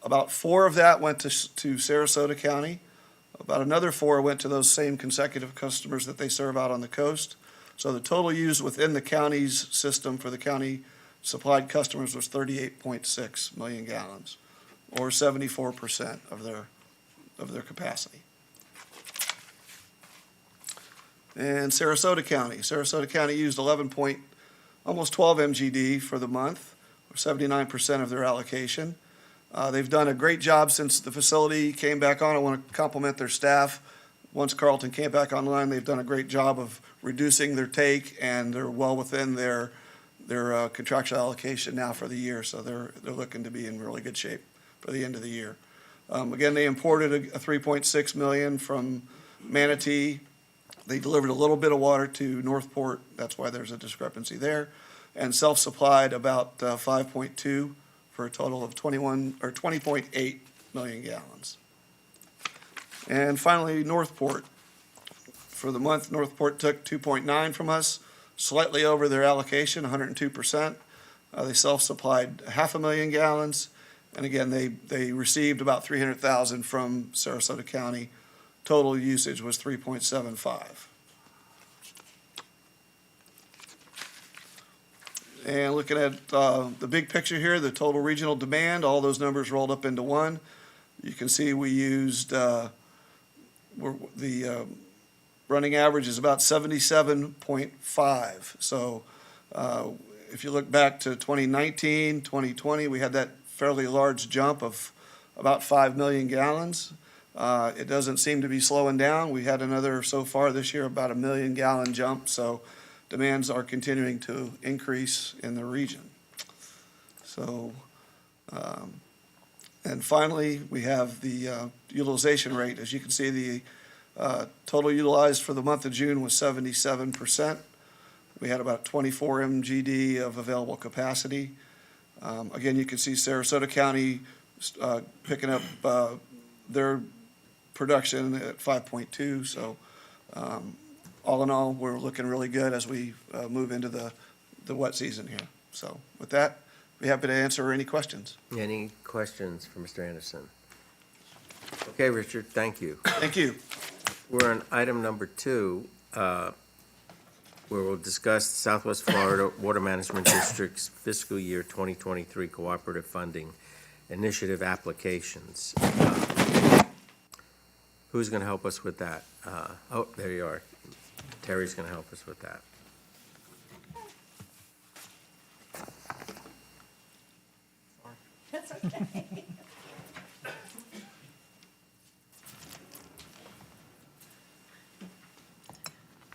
About 4 of that went to Sarasota County. About another 4 went to those same consecutive customers that they serve out on the coast. So the total used within the county's system for the county supplied customers was 38.6 million gallons, or 74% of their capacity. And Sarasota County used almost 12 MGD for the month, or 79% of their allocation. They've done a great job since the facility came back on. I want to compliment their staff. Once Carlton came back online, they've done a great job of reducing their take, and they're well within their contractual allocation now for the year. So they're looking to be in really good shape for the end of the year. Again, they imported a 3.6 million from Manatee. They delivered a little bit of water to Northport. That's why there's a discrepancy there, and self-supplied about 5.2 for a total of 20.8 million gallons. And finally, Northport. For the month, Northport took 2.9 from us, slightly over their allocation, 102%. They self-supplied 500,000 gallons, and again, they received about 300,000 from Sarasota County. Total usage was 3.75. And looking at the big picture here, the total regional demand, all those numbers rolled up into one. You can see we used the running average is about 77.5. So if you look back to 2019, 2020, we had that fairly large jump of about 5 million gallons. It doesn't seem to be slowing down. We had another, so far this year, about 1 million gallon jump. So demands are continuing to increase in the region. So, and finally, we have the utilization rate. As you can see, the total utilized for the month of June was 77%. We had about 24 MGD of available capacity. Again, you can see Sarasota County picking up their production at 5.2. So all in all, we're looking really good as we move into the wet season here. So with that, be happy to answer any questions. Any questions for Mr. Anderson? Okay, Richard, thank you. Thank you. We're on item number 2, where we'll discuss Southwest Florida Water Management District's fiscal year 2023 cooperative funding initiative applications. Who's going to help us with that? Oh, there you are. Terry's going to help us with that. That's okay.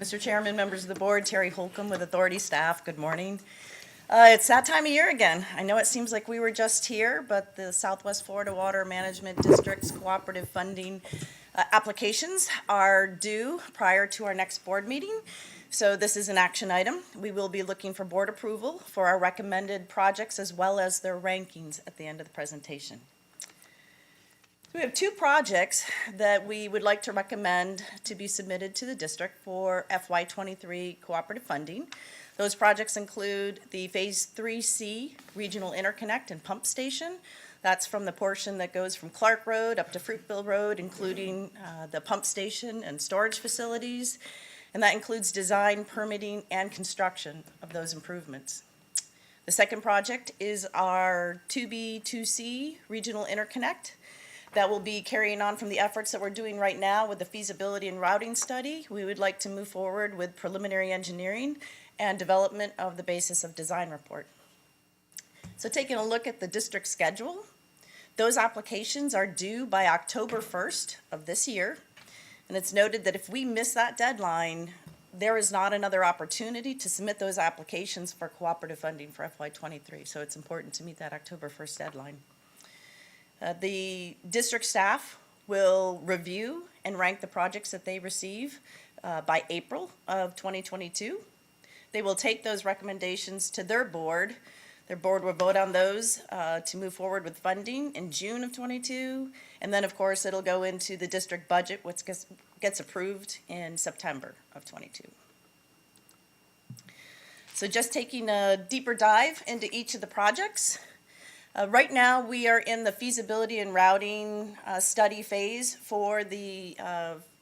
Mr. Chairman, members of the board, Terry Holcomb with authority staff, good morning. It's that time of year again. I know it seems like we were just here, but the Southwest Florida Water Management District's cooperative funding applications are due prior to our next board meeting. So this is an action item. We will be looking for board approval for our recommended projects as well as their rankings at the end of the presentation. We have two projects that we would like to recommend to be submitted to the district for FY23 cooperative funding. Those projects include the Phase 3C Regional Interconnect and Pump Station. That's from the portion that goes from Clark Road up to Fruitville Road, including the pump station and storage facilities. And that includes design, permitting, and construction of those improvements. The second project is our B2c Regional Interconnect. That will be carrying on from the efforts that we're doing right now with the feasibility and routing study. We would like to move forward with preliminary engineering and development of the basis of design report. So taking a look at the district schedule, those applications are due by October 1st of this year. And it's noted that if we miss that deadline, there is not another opportunity to submit those applications for cooperative funding for FY23. So it's important to meet that October 1st deadline. The district staff will review and rank the projects that they receive by April of 2022. They will take those recommendations to their board. Their board will vote on those to move forward with funding in June of 22. And then, of course, it'll go into the district budget, which gets approved in September of 22. So just taking a deeper dive into each of the projects. Right now, we are in the feasibility and routing study phase for the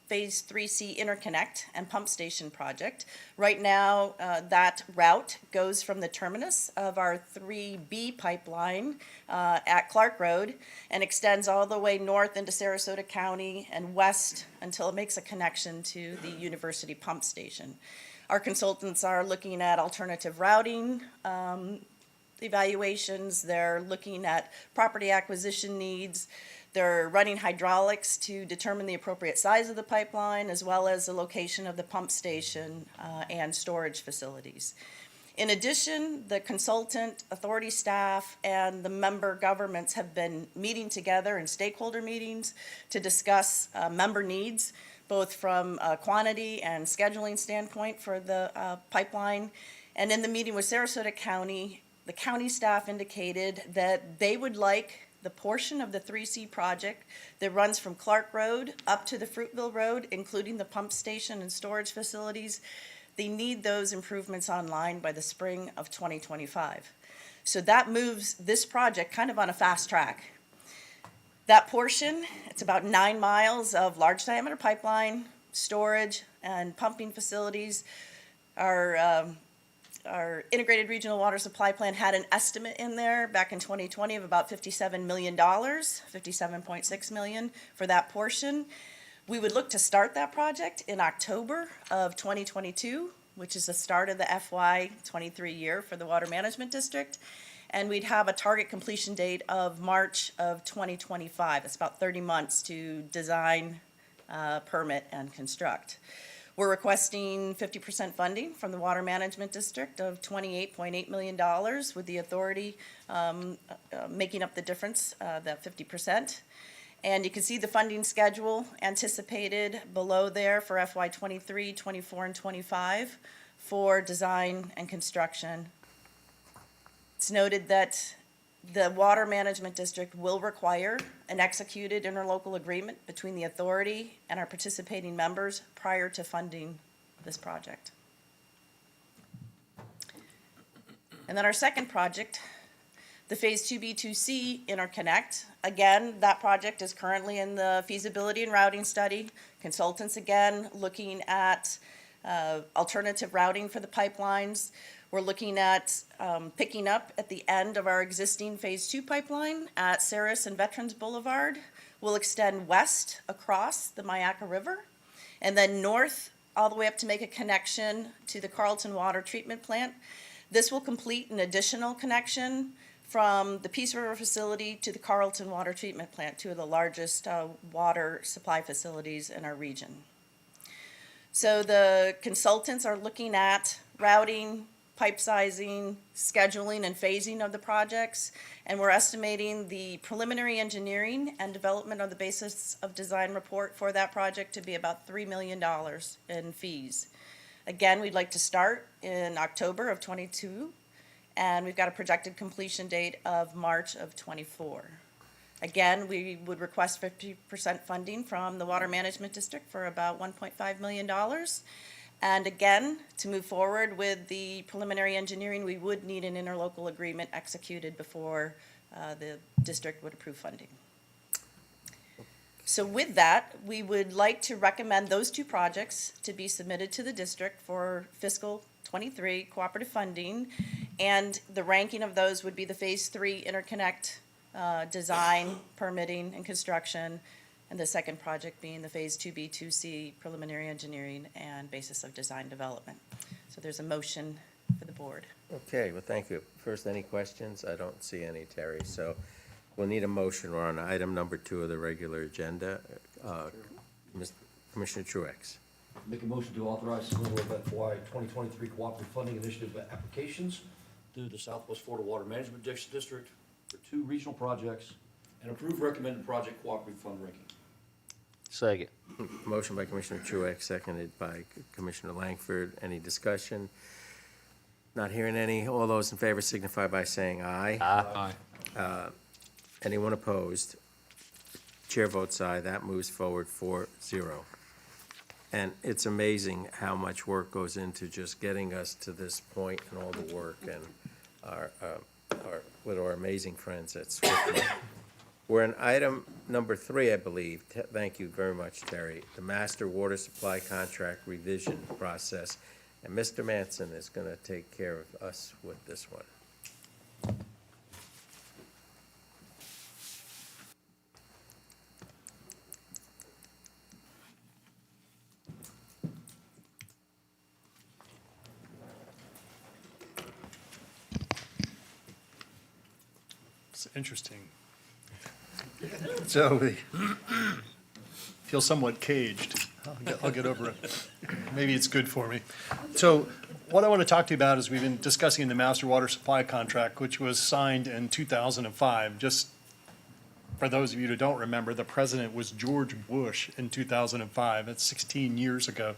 Phase 3C Interconnect and Pump Station project. Right now, that route goes from the terminus of our 3B pipeline at Clark Road and extends all the way north into Sarasota County and west until it makes a connection to the University Pump Station. Our consultants are looking at alternative routing evaluations. They're looking at property acquisition needs. They're running hydraulics to determine the appropriate size of the pipeline, as well as the location of the pump station and storage facilities. In addition, the consultant, authority staff, and the member governments have been meeting together in stakeholder meetings to discuss member needs, both from a quantity and scheduling standpoint for the pipeline. And in the meeting with Sarasota County, the county staff indicated that they would like the portion of the 3C project that runs from Clark Road up to the Fruitville Road, including the pump station and storage facilities. They need those improvements online by the spring of 2025. So that moves this project kind of on a fast track. That portion, it's about 9 miles of large diameter pipeline, storage, and pumping facilities. Our integrated regional water supply plan had an estimate in there back in 2020 of about $57 million, $57.6 million for that portion. We would look to start that project in October of 2022, which is the start of the FY23 year for the Water Management District. And we'd have a target completion date of March of 2025. It's about 30 months to design, permit, and construct. We're requesting 50% funding from the Water Management District of $28.8 million, with the authority making up the difference, that 50%. And you can see the funding schedule anticipated below there for FY23, 24, and 25 for design and construction. It's noted that the Water Management District will require an executed interlocal agreement between the authority and our participating members prior to funding this project. And then our second project, the Phase 2B2C Interconnect. Again, that project is currently in the feasibility and routing study. Consultants, again, looking at alternative routing for the pipelines. We're looking at picking up at the end of our existing Phase 2 pipeline at Saris and Veterans Boulevard. We'll extend west across the Myakka River and then north all the way up to make a connection to the Carlton Water Treatment Plant. This will complete an additional connection from the Peace River facility to the Carlton Water Treatment Plant, two of the largest water supply facilities in our region. So the consultants are looking at routing, pipe sizing, scheduling, and phasing of the projects. And we're estimating the preliminary engineering and development on the basis of design report for that project to be about $3 million in fees. Again, we'd like to start in October of '22, and we've got a projected completion date of March of '24. Again, we would request 50% funding from the Water Management District for about $1.5 million. And again, to move forward with the preliminary engineering, we would need an interlocal agreement executed before the district would approve funding. So with that, we would like to recommend those two projects to be submitted to the district for fiscal '23 cooperative funding. And the ranking of those would be the Phase 3 Interconnect design, permitting, and construction, and the second project being the Phase 2B, 2C preliminary engineering and basis of design development. So there's a motion for the board. Okay, well, thank you. First, any questions? I don't see any, Terry, so we'll need a motion. We're on item number 2 of the regular agenda. Commissioner Truex. Make a motion to authorize submittal of FY 2023 Cooperative Funding Initiative applications to the Southwest Florida Water Management District for 2 regional projects and approve recommended project cooperative fund ranking. Second. Motion by Commissioner Truex, seconded by Commissioner Langford. Any discussion? Not hearing any. All those in favor signify by saying aye. Aye. Anyone opposed? Chair votes aye. That moves forward 4-0. And it's amazing how much work goes into just getting us to this point and all the work and with our amazing friends at Swiftman. We're in item number 3, I believe. Thank you very much, Terry. The Master Water Supply Contract Revision Process. And Mr. Manson is going to take care of us with this one. It's interesting. So we feel somewhat caged. I'll get over it. Maybe it's good for me. So what I want to talk to you about is we've been discussing the Master Water Supply Contract, which was signed in 2005. Just for those of you who don't remember, the president was George Bush in 2005. That's 16 years ago.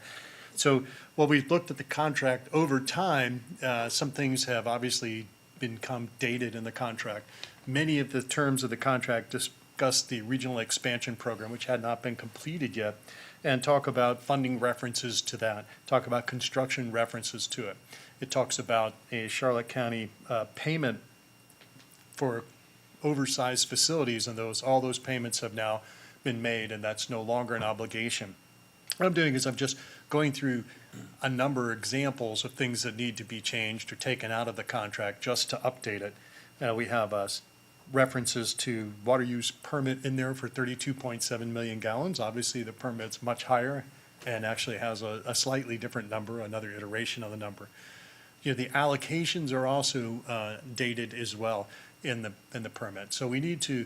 So while we've looked at the contract over time, some things have obviously become dated in the contract. Many of the terms of the contract discuss the regional expansion program, which had not been completed yet, and talk about funding references to that, talk about construction references to it. It talks about a Charlotte County payment for oversized facilities, and all those payments have now been made, and that's no longer an obligation. What I'm doing is I'm just going through a number of examples of things that need to be changed or taken out of the contract just to update it. We have references to water use permit in there for 32.7 million gallons. Obviously, the permit's much higher and actually has a slightly different number, another iteration of the number. You know, the allocations are also dated as well in the permit. So we need to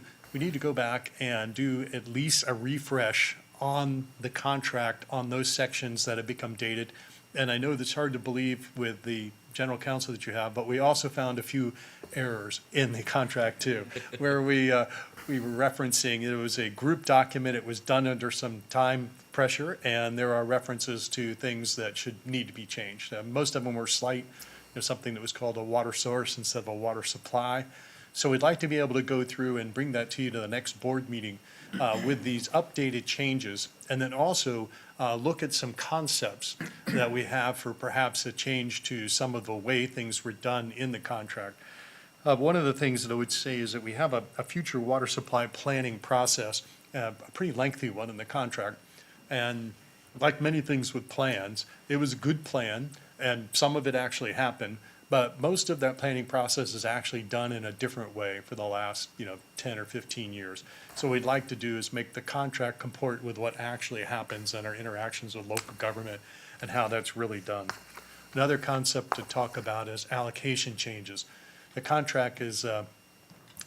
go back and do at least a refresh on the contract on those sections that have become dated. And I know that's hard to believe with the general counsel that you have, but we also found a few errors in the contract too, where we were referencing, it was a group document, it was done under some time pressure, and there are references to things that should need to be changed. Most of them were slight, something that was called a water source instead of a water supply. So we'd like to be able to go through and bring that to you to the next board meeting with these updated changes, and then also look at some concepts that we have for perhaps a change to some of the way things were done in the contract. One of the things that I would say is that we have a future water supply planning process, a pretty lengthy one in the contract. And like many things with plans, it was a good plan, and some of it actually happened. But most of that planning process is actually done in a different way for the last, 10 or 15 years. So what we'd like to do is make the contract comport with what actually happens in our interactions with local government and how that's really done. Another concept to talk about is allocation changes. The contract is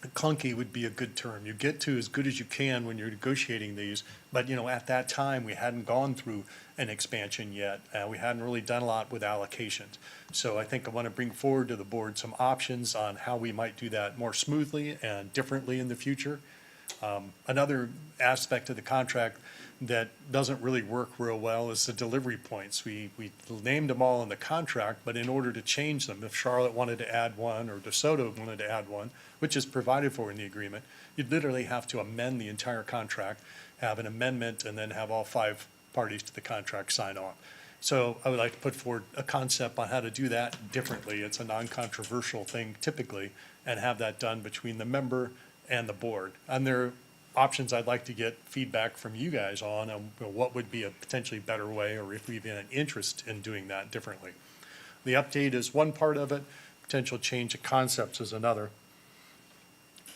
clunky would be a good term. You get to as good as you can when you're negotiating these, but, at that time, we hadn't gone through an expansion yet. We hadn't really done a lot with allocations. So I think I want to bring forward to the board some options on how we might do that more smoothly and differently in the future. Another aspect of the contract that doesn't really work real well is the delivery points. We named them all in the contract, but in order to change them, if Charlotte wanted to add one or DeSoto wanted to add one, which is provided for in the agreement, you'd literally have to amend the entire contract, have an amendment, and then have all 5 parties to the contract sign on. So I would like to put forward a concept on how to do that differently. It's a non-controversial thing typically, and have that done between the member and the board. And there are options I'd like to get feedback from you guys on what would be a potentially better way, or if we've an interest in doing that differently. The update is one part of it, potential change of concepts is another.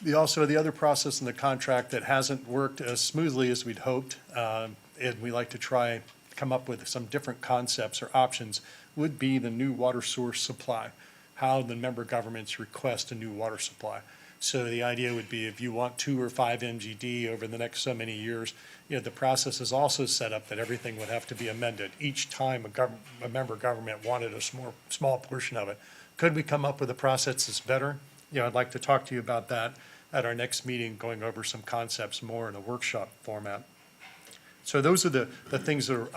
The other process in the contract that hasn't worked as smoothly as we'd hoped, and we like to try come up with some different concepts or options, would be the new water source supply, how the member governments request a new water supply. So the idea would be if you want 2 or 5 MGD over the next so many years, the process is also set up that everything would have to be amended. Each time a member government wanted a small portion of it. Could we come up with a process that's better? I'd like to talk to you about that at our next meeting, going over some concepts more in a workshop format. So those are the things that are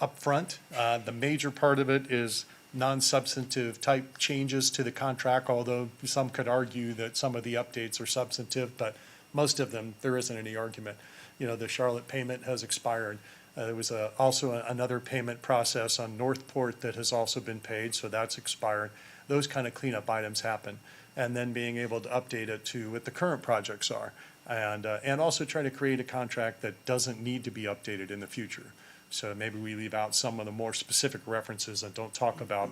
up front. The major part of it is non-substantive type changes to the contract, although some could argue that some of the updates are substantive, but most of them, there isn't any argument. The Charlotte payment has expired. There was also another payment process on Northport that has also been paid, so that's expired. Those kind of cleanup items happen. And then being able to update it to what the current projects are. And also try to create a contract that doesn't need to be updated in the future. So maybe we leave out some of the more specific references and don't talk about,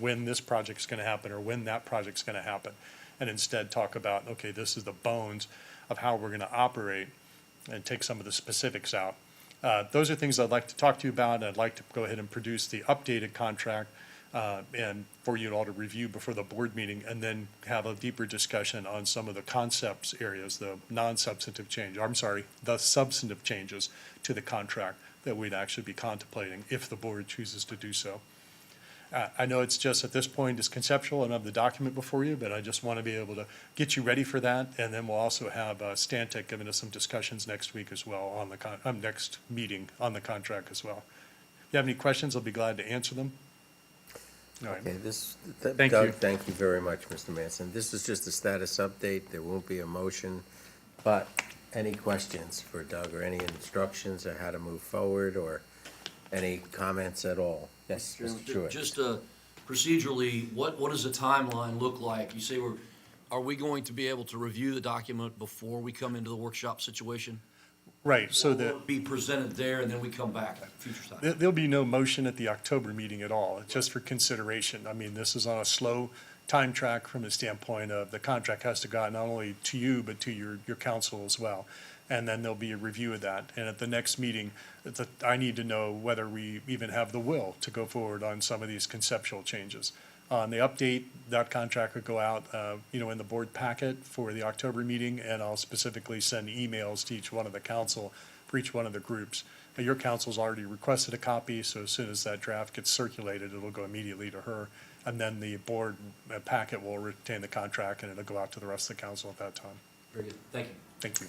when this project's going to happen or when that project's going to happen. And instead talk about, okay, this is the bones of how we're going to operate, and take some of the specifics out. Those are things I'd like to talk to you about. I'd like to go ahead and produce the updated contract and for you all to review before the board meeting, and then have a deeper discussion on some of the concepts areas, the non-substantive change, the substantive changes to the contract that we'd actually be contemplating if the board chooses to do so. I know it's just at this point it's conceptual and I have the document before you, but I just want to be able to get you ready for that. And then we'll also have Stantec giving us some discussions next week as well on the next meeting on the contract as well. If you have any questions, I'll be glad to answer them. All right. Okay, Thank Doug, you. thank you very much, Mr. Manson. This is just a status update. There won't be a motion, but any questions for Doug, or any instructions on how to move forward, or any comments at all? Yes, Mr. Truitt. Just procedurally, what does the timeline look like? You say are we going to be able to review the document before we come into the workshop situation? Right, so Or will it be presented there and then we come back at future time? there'll be no motion at the October meeting at all. It's just for consideration. I mean, this is on a slow time track from the standpoint of the contract has to go out not only to you, but to your council as well. And then there'll be a review of that. And at the next meeting, I need to know whether we even have the will to go forward on some of these conceptual changes. On the update, that contract would go out, in the board packet for the October meeting, and I'll specifically send emails to each one of the council for each one of the groups. Your council's already requested a copy, so as soon as that draft gets circulated, it'll go immediately to her. And then the board packet will retain the contract, and it'll go out to the rest of the council at that time. Very good. Thank you. Thank you.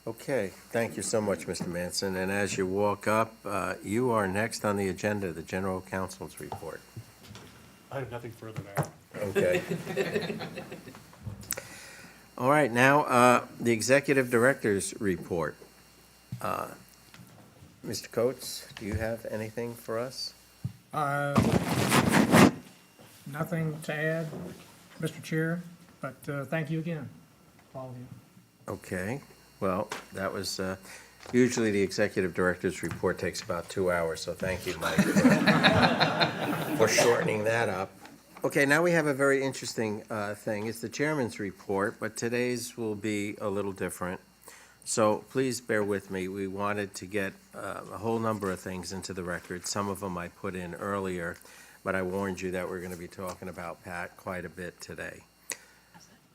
Okay, thank you so much, Mr. Manson. And as you walk up, you are next on the agenda, the general counsel's report. I have nothing further now. Okay. All right, now, the executive director's report. Mr. Coates, do you have anything for us? Nothing to add, Mr. Chair, but thank you again, all of you. Okay, well, that was, usually the executive director's report takes about 2 hours, so thank you, Mike, for shortening that up. Okay, now we have a very interesting thing. It's the chairman's report, but today's will be a little different. So please bear with me. We wanted to get a whole number of things into the record. Some of them I put in earlier, but I warned you that we're going to be talking about Pat quite a bit today.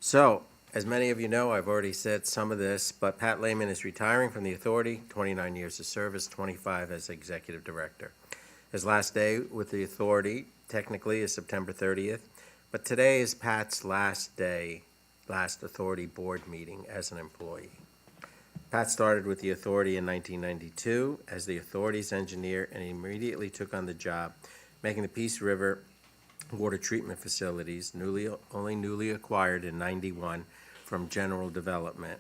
So As many of you know, I've already said some of this, but Pat Layman is retiring from the authority, 29 years of service, 25 as executive director. His last day with the authority technically is September 30th, but today is Pat's last authority board meeting as an employee. Pat started with the authority in 1992 as the authority's engineer and immediately took on the job, making the Peace River water treatment facilities only newly acquired in 91 from General Development,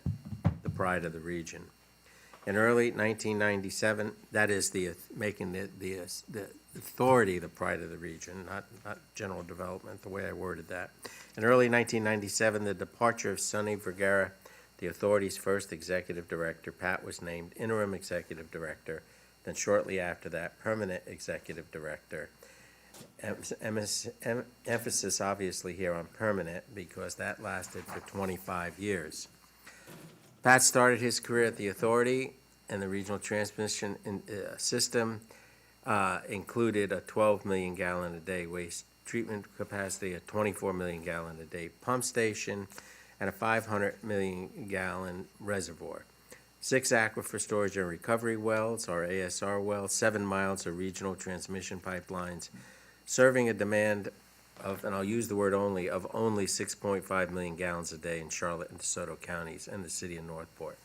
the pride of the region. In early 1997, that is making the authority the pride of the region, not General Development, the way I worded that. In early 1997, the departure of Sonny Vergara, the authority's first executive director, Pat was named interim executive director, then shortly after that, permanent executive director. Emphasis obviously here on permanent because that lasted for 25 years. Pat started his career at the authority and the regional transmission system included a 12 million gallon a day waste treatment capacity, a 24 million gallon a day pump station, and a 500 million gallon reservoir. 6 aquifer storage and recovery wells, or ASR wells, 7 miles of regional transmission pipelines, serving a demand of, and I'll use the word only, of only 6.5 million gallons a day in Charlotte and DeSoto counties and the city of Northport.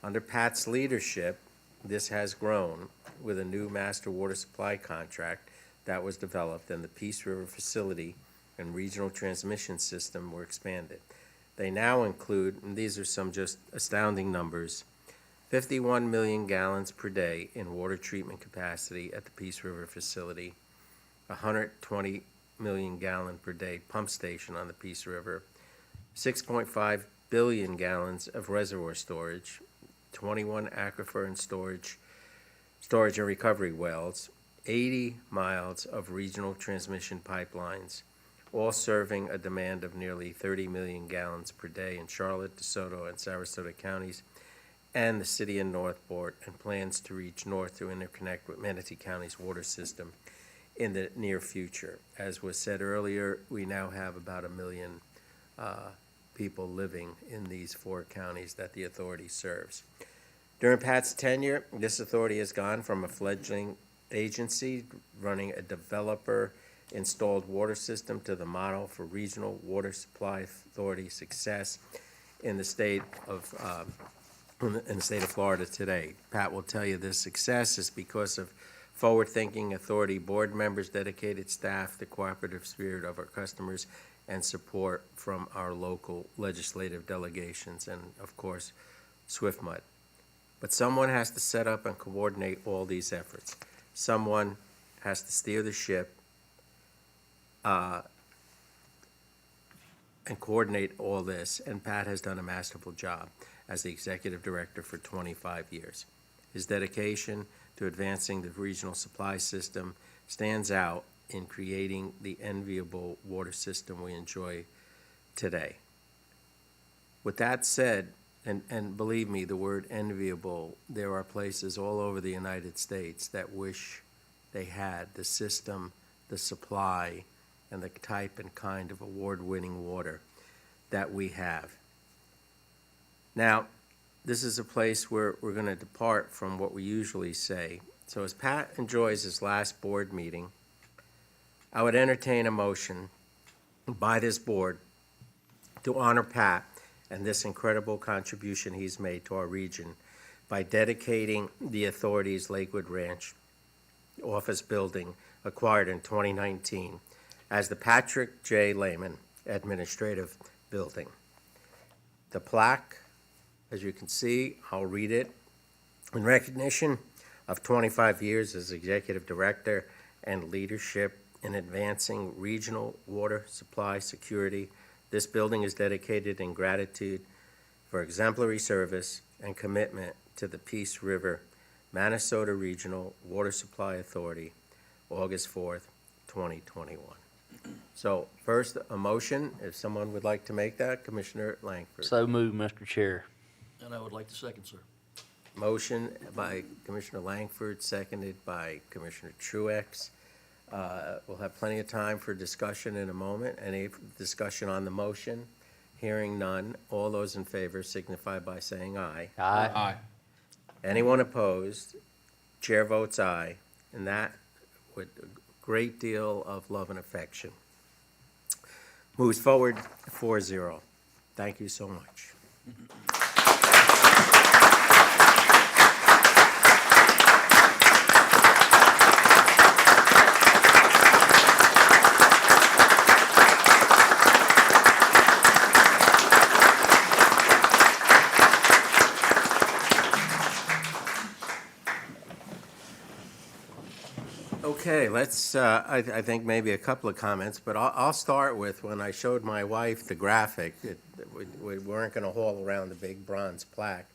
Under Pat's leadership, this has grown with a new master water supply contract that was developed, and the Peace River facility and regional transmission system were expanded. They now include, and these are some just astounding numbers, 51 million gallons per day in water treatment capacity at the Peace River facility, 120 million gallon per day pump station on the Peace River, 6.5 billion gallons of reservoir storage, 21 aquifer and storage and recovery wells, 80 miles of regional transmission pipelines, all serving a demand of nearly 30 million gallons per day in Charlotte, DeSoto, and Sarasota counties, and the city of Northport, and plans to reach north to interconnect with Manatee County's water system in the near future. As was said earlier, we now have about 1 million people living in these 4 counties that the authority serves. During Pat's tenure, this authority has gone from a fledgling agency running a developer-installed water system to the model for regional water supply authority success in the state of Florida today. Pat will tell you this success is because of forward-thinking authority board members, dedicated staff, the cooperative spirit of our customers, and support from our local legislative delegations, and of course, SwiftMud. But someone has to set up and coordinate all these efforts. Someone has to steer the ship and coordinate all this, and Pat has done a masterful job as the executive director for 25 years. His dedication to advancing the regional supply system stands out in creating the enviable water system we enjoy today. With that said, and believe me, the word enviable, there are places all over the United States that wish they had the system, the supply, and the type and kind of award-winning water that we have. Now, this is a place where we're going to depart from what we usually say. So as Pat enjoys his last board meeting, I would entertain a motion by this board to honor Pat and this incredible contribution he's made to our region by dedicating the authority's Lakewood Ranch office building acquired in 2019 as the Patrick J. Layman Administrative Building. The plaque, as you can see, I'll read it. In recognition of 25 years as executive director and leadership in advancing regional water supply security, this building is dedicated in gratitude for exemplary service and commitment to the Peace River Minnesota Regional Water Supply Authority, August 4th, 2021. So first, a motion, if someone would like to make that, Commissioner Langford. So moved, Mr. Chair. And I would like to second, sir. Motion by Commissioner Langford, seconded by Commissioner Truex. We'll have plenty of time for discussion in a moment. Any discussion on the motion? Hearing none, all those in favor signify by saying aye. Aye. Anyone opposed? Chair votes aye, and that with a great deal of love and affection. Moves forward 4-0. Thank you so much. Okay, let's, I think maybe a couple of comments, but I'll start with when I showed my wife the graphic, we weren't going to haul around the big bronze plaque.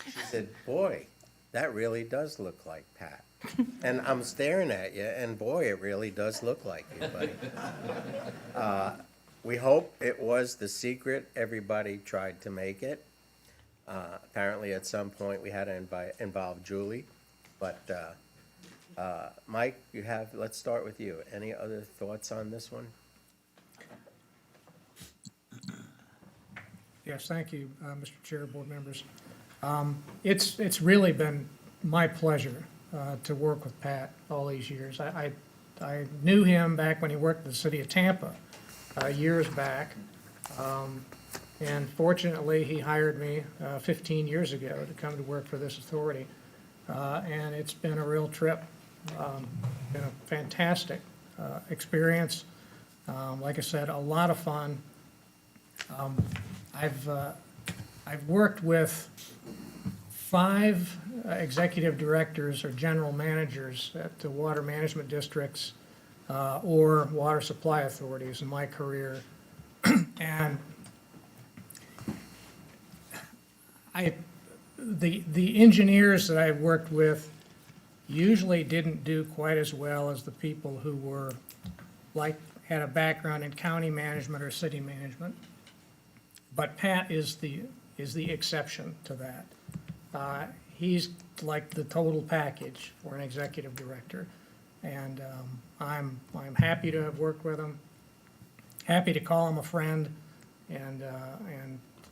She said, boy, that really does look like Pat. And I'm staring at you, and boy, it really does look like you, buddy. We hope it was the secret everybody tried to make it. Apparently, at some point, we had to involve Julie, but Mike, let's start with you. Any other thoughts on this one? Yes, thank you, Mr. Chair, board members. It's really been my pleasure to work with Pat all these years. I knew him back when he worked in the city of Tampa years back. And fortunately, he hired me 15 years ago to come to work for this authority. And it's been a real trip. Been a fantastic experience. Like I said, a lot of fun. I've worked with 5 executive directors or general managers at the water management districts or water supply authorities in my career. And the engineers that I've worked with usually didn't do quite as well as the people who were had a background in county management or city management. But Pat is the exception to that. He's like the total package for an executive director. And I'm happy to have worked with him, happy to call him a friend, and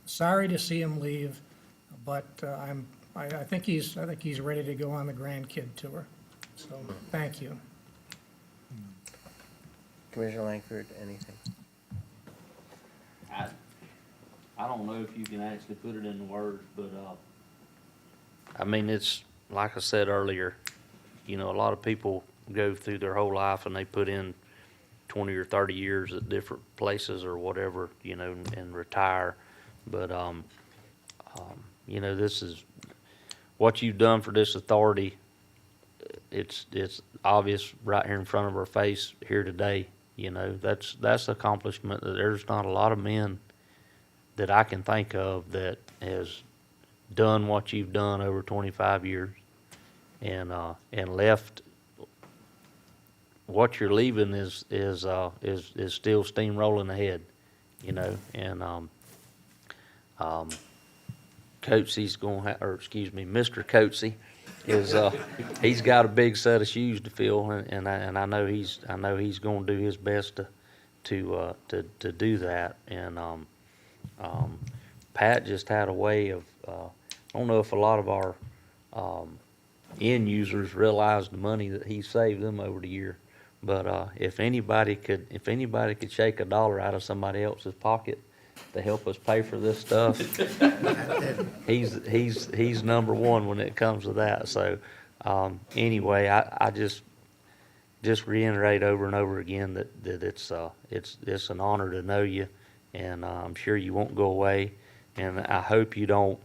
sorry to see him leave, but I think he's ready to go on the grandkid tour. So thank you. Commissioner Langford, anything? I don't know if you can actually put it into words, but, I mean, it's, like I said earlier, you know, a lot of people go through their whole life and they put in 20 or 30 years at different places or whatever, you know, and retire. But, you know, this is what you've done for this authority. It's obvious right here in front of our face here today. You know, that's an accomplishment that there's not a lot of men that I can think of that has done what you've done over 25 years and left. What you're leaving is still steamrolling ahead, you know, and Coates's Mr. Coatesy is he's got a big set of shoes to fill, and I know he's going to do his best to do that. And Pat just had a way of I don't know if a lot of our end users realize the money that he saved them over the year, but if anybody could shake $1 out of somebody else's pocket to help us pay for this stuff, he's number one when it comes to that. So anyway, I just reiterate over and over again that it's an honor to know you, and I'm sure you won't go away, and I hope you don't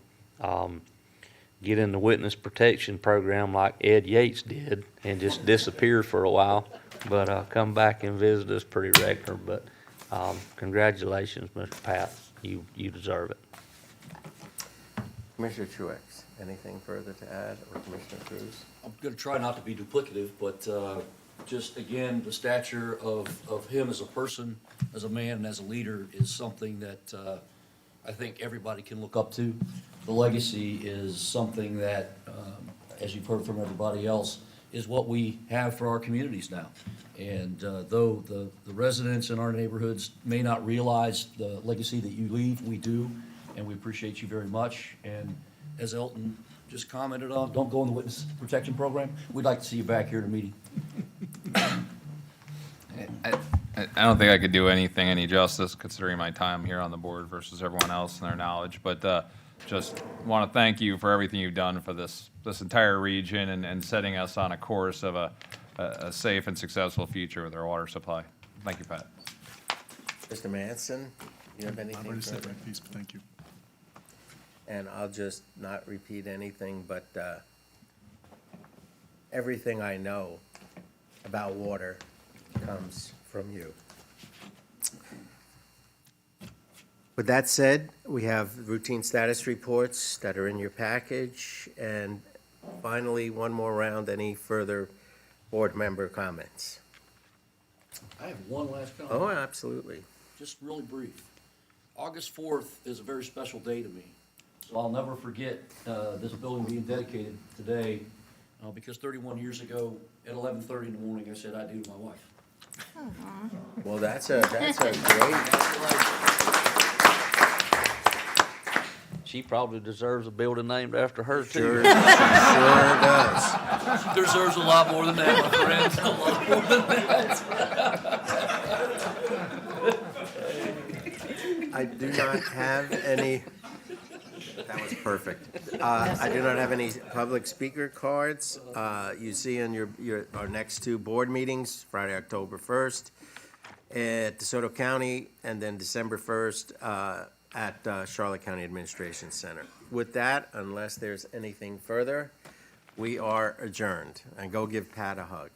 get in the witness protection program like Ed Yates did and just disappear for a while, but come back and visit us pretty regular. But congratulations, Mr. Pat. You deserve it. Commissioner Truex, anything further to add, or Commissioner Cruz? I'm going to try not to be duplicative, but just again, the stature of him as a person, as a man, and as a leader is something that I think everybody can look up to. The legacy is something that, as you've heard from everybody else, is what we have for our communities now. And though the residents in our neighborhoods may not realize the legacy that you leave, we do, and we appreciate you very much. And as Elton just commented on, don't go in the witness protection program. We'd like to see you back here in a meeting. I don't think I could do anything any justice considering my time here on the board versus everyone else and their knowledge, but just want to thank you for everything you've done for this entire region and setting us on a course of a safe and successful future with our water supply. Thank you, Pat. Mr. Manson, you have I've anything already said further? my piece, but thank you. And I'll just not repeat anything, but everything I know about water comes from you. With that said, we have routine status reports that are in your package. And finally, one more round, any further board member comments? I have one last comment. Oh, absolutely. Just really brief. August 4th is a very special day to me. So I'll never forget this building being dedicated today because 31 years ago at 11:30 in the morning, I said I do to my wife. Well, that's a great, She probably deserves a building named after her too. sure does. She deserves a lot more than that, my friend. A lot more than that. I do not have any, that was perfect. I do not have any public speaker cards. You see in our next two board meetings, Friday, October 1st at DeSoto County, and then December 1st at Charlotte County Administration Center. With that, unless there's anything further, we are adjourned. And go give Pat a hug.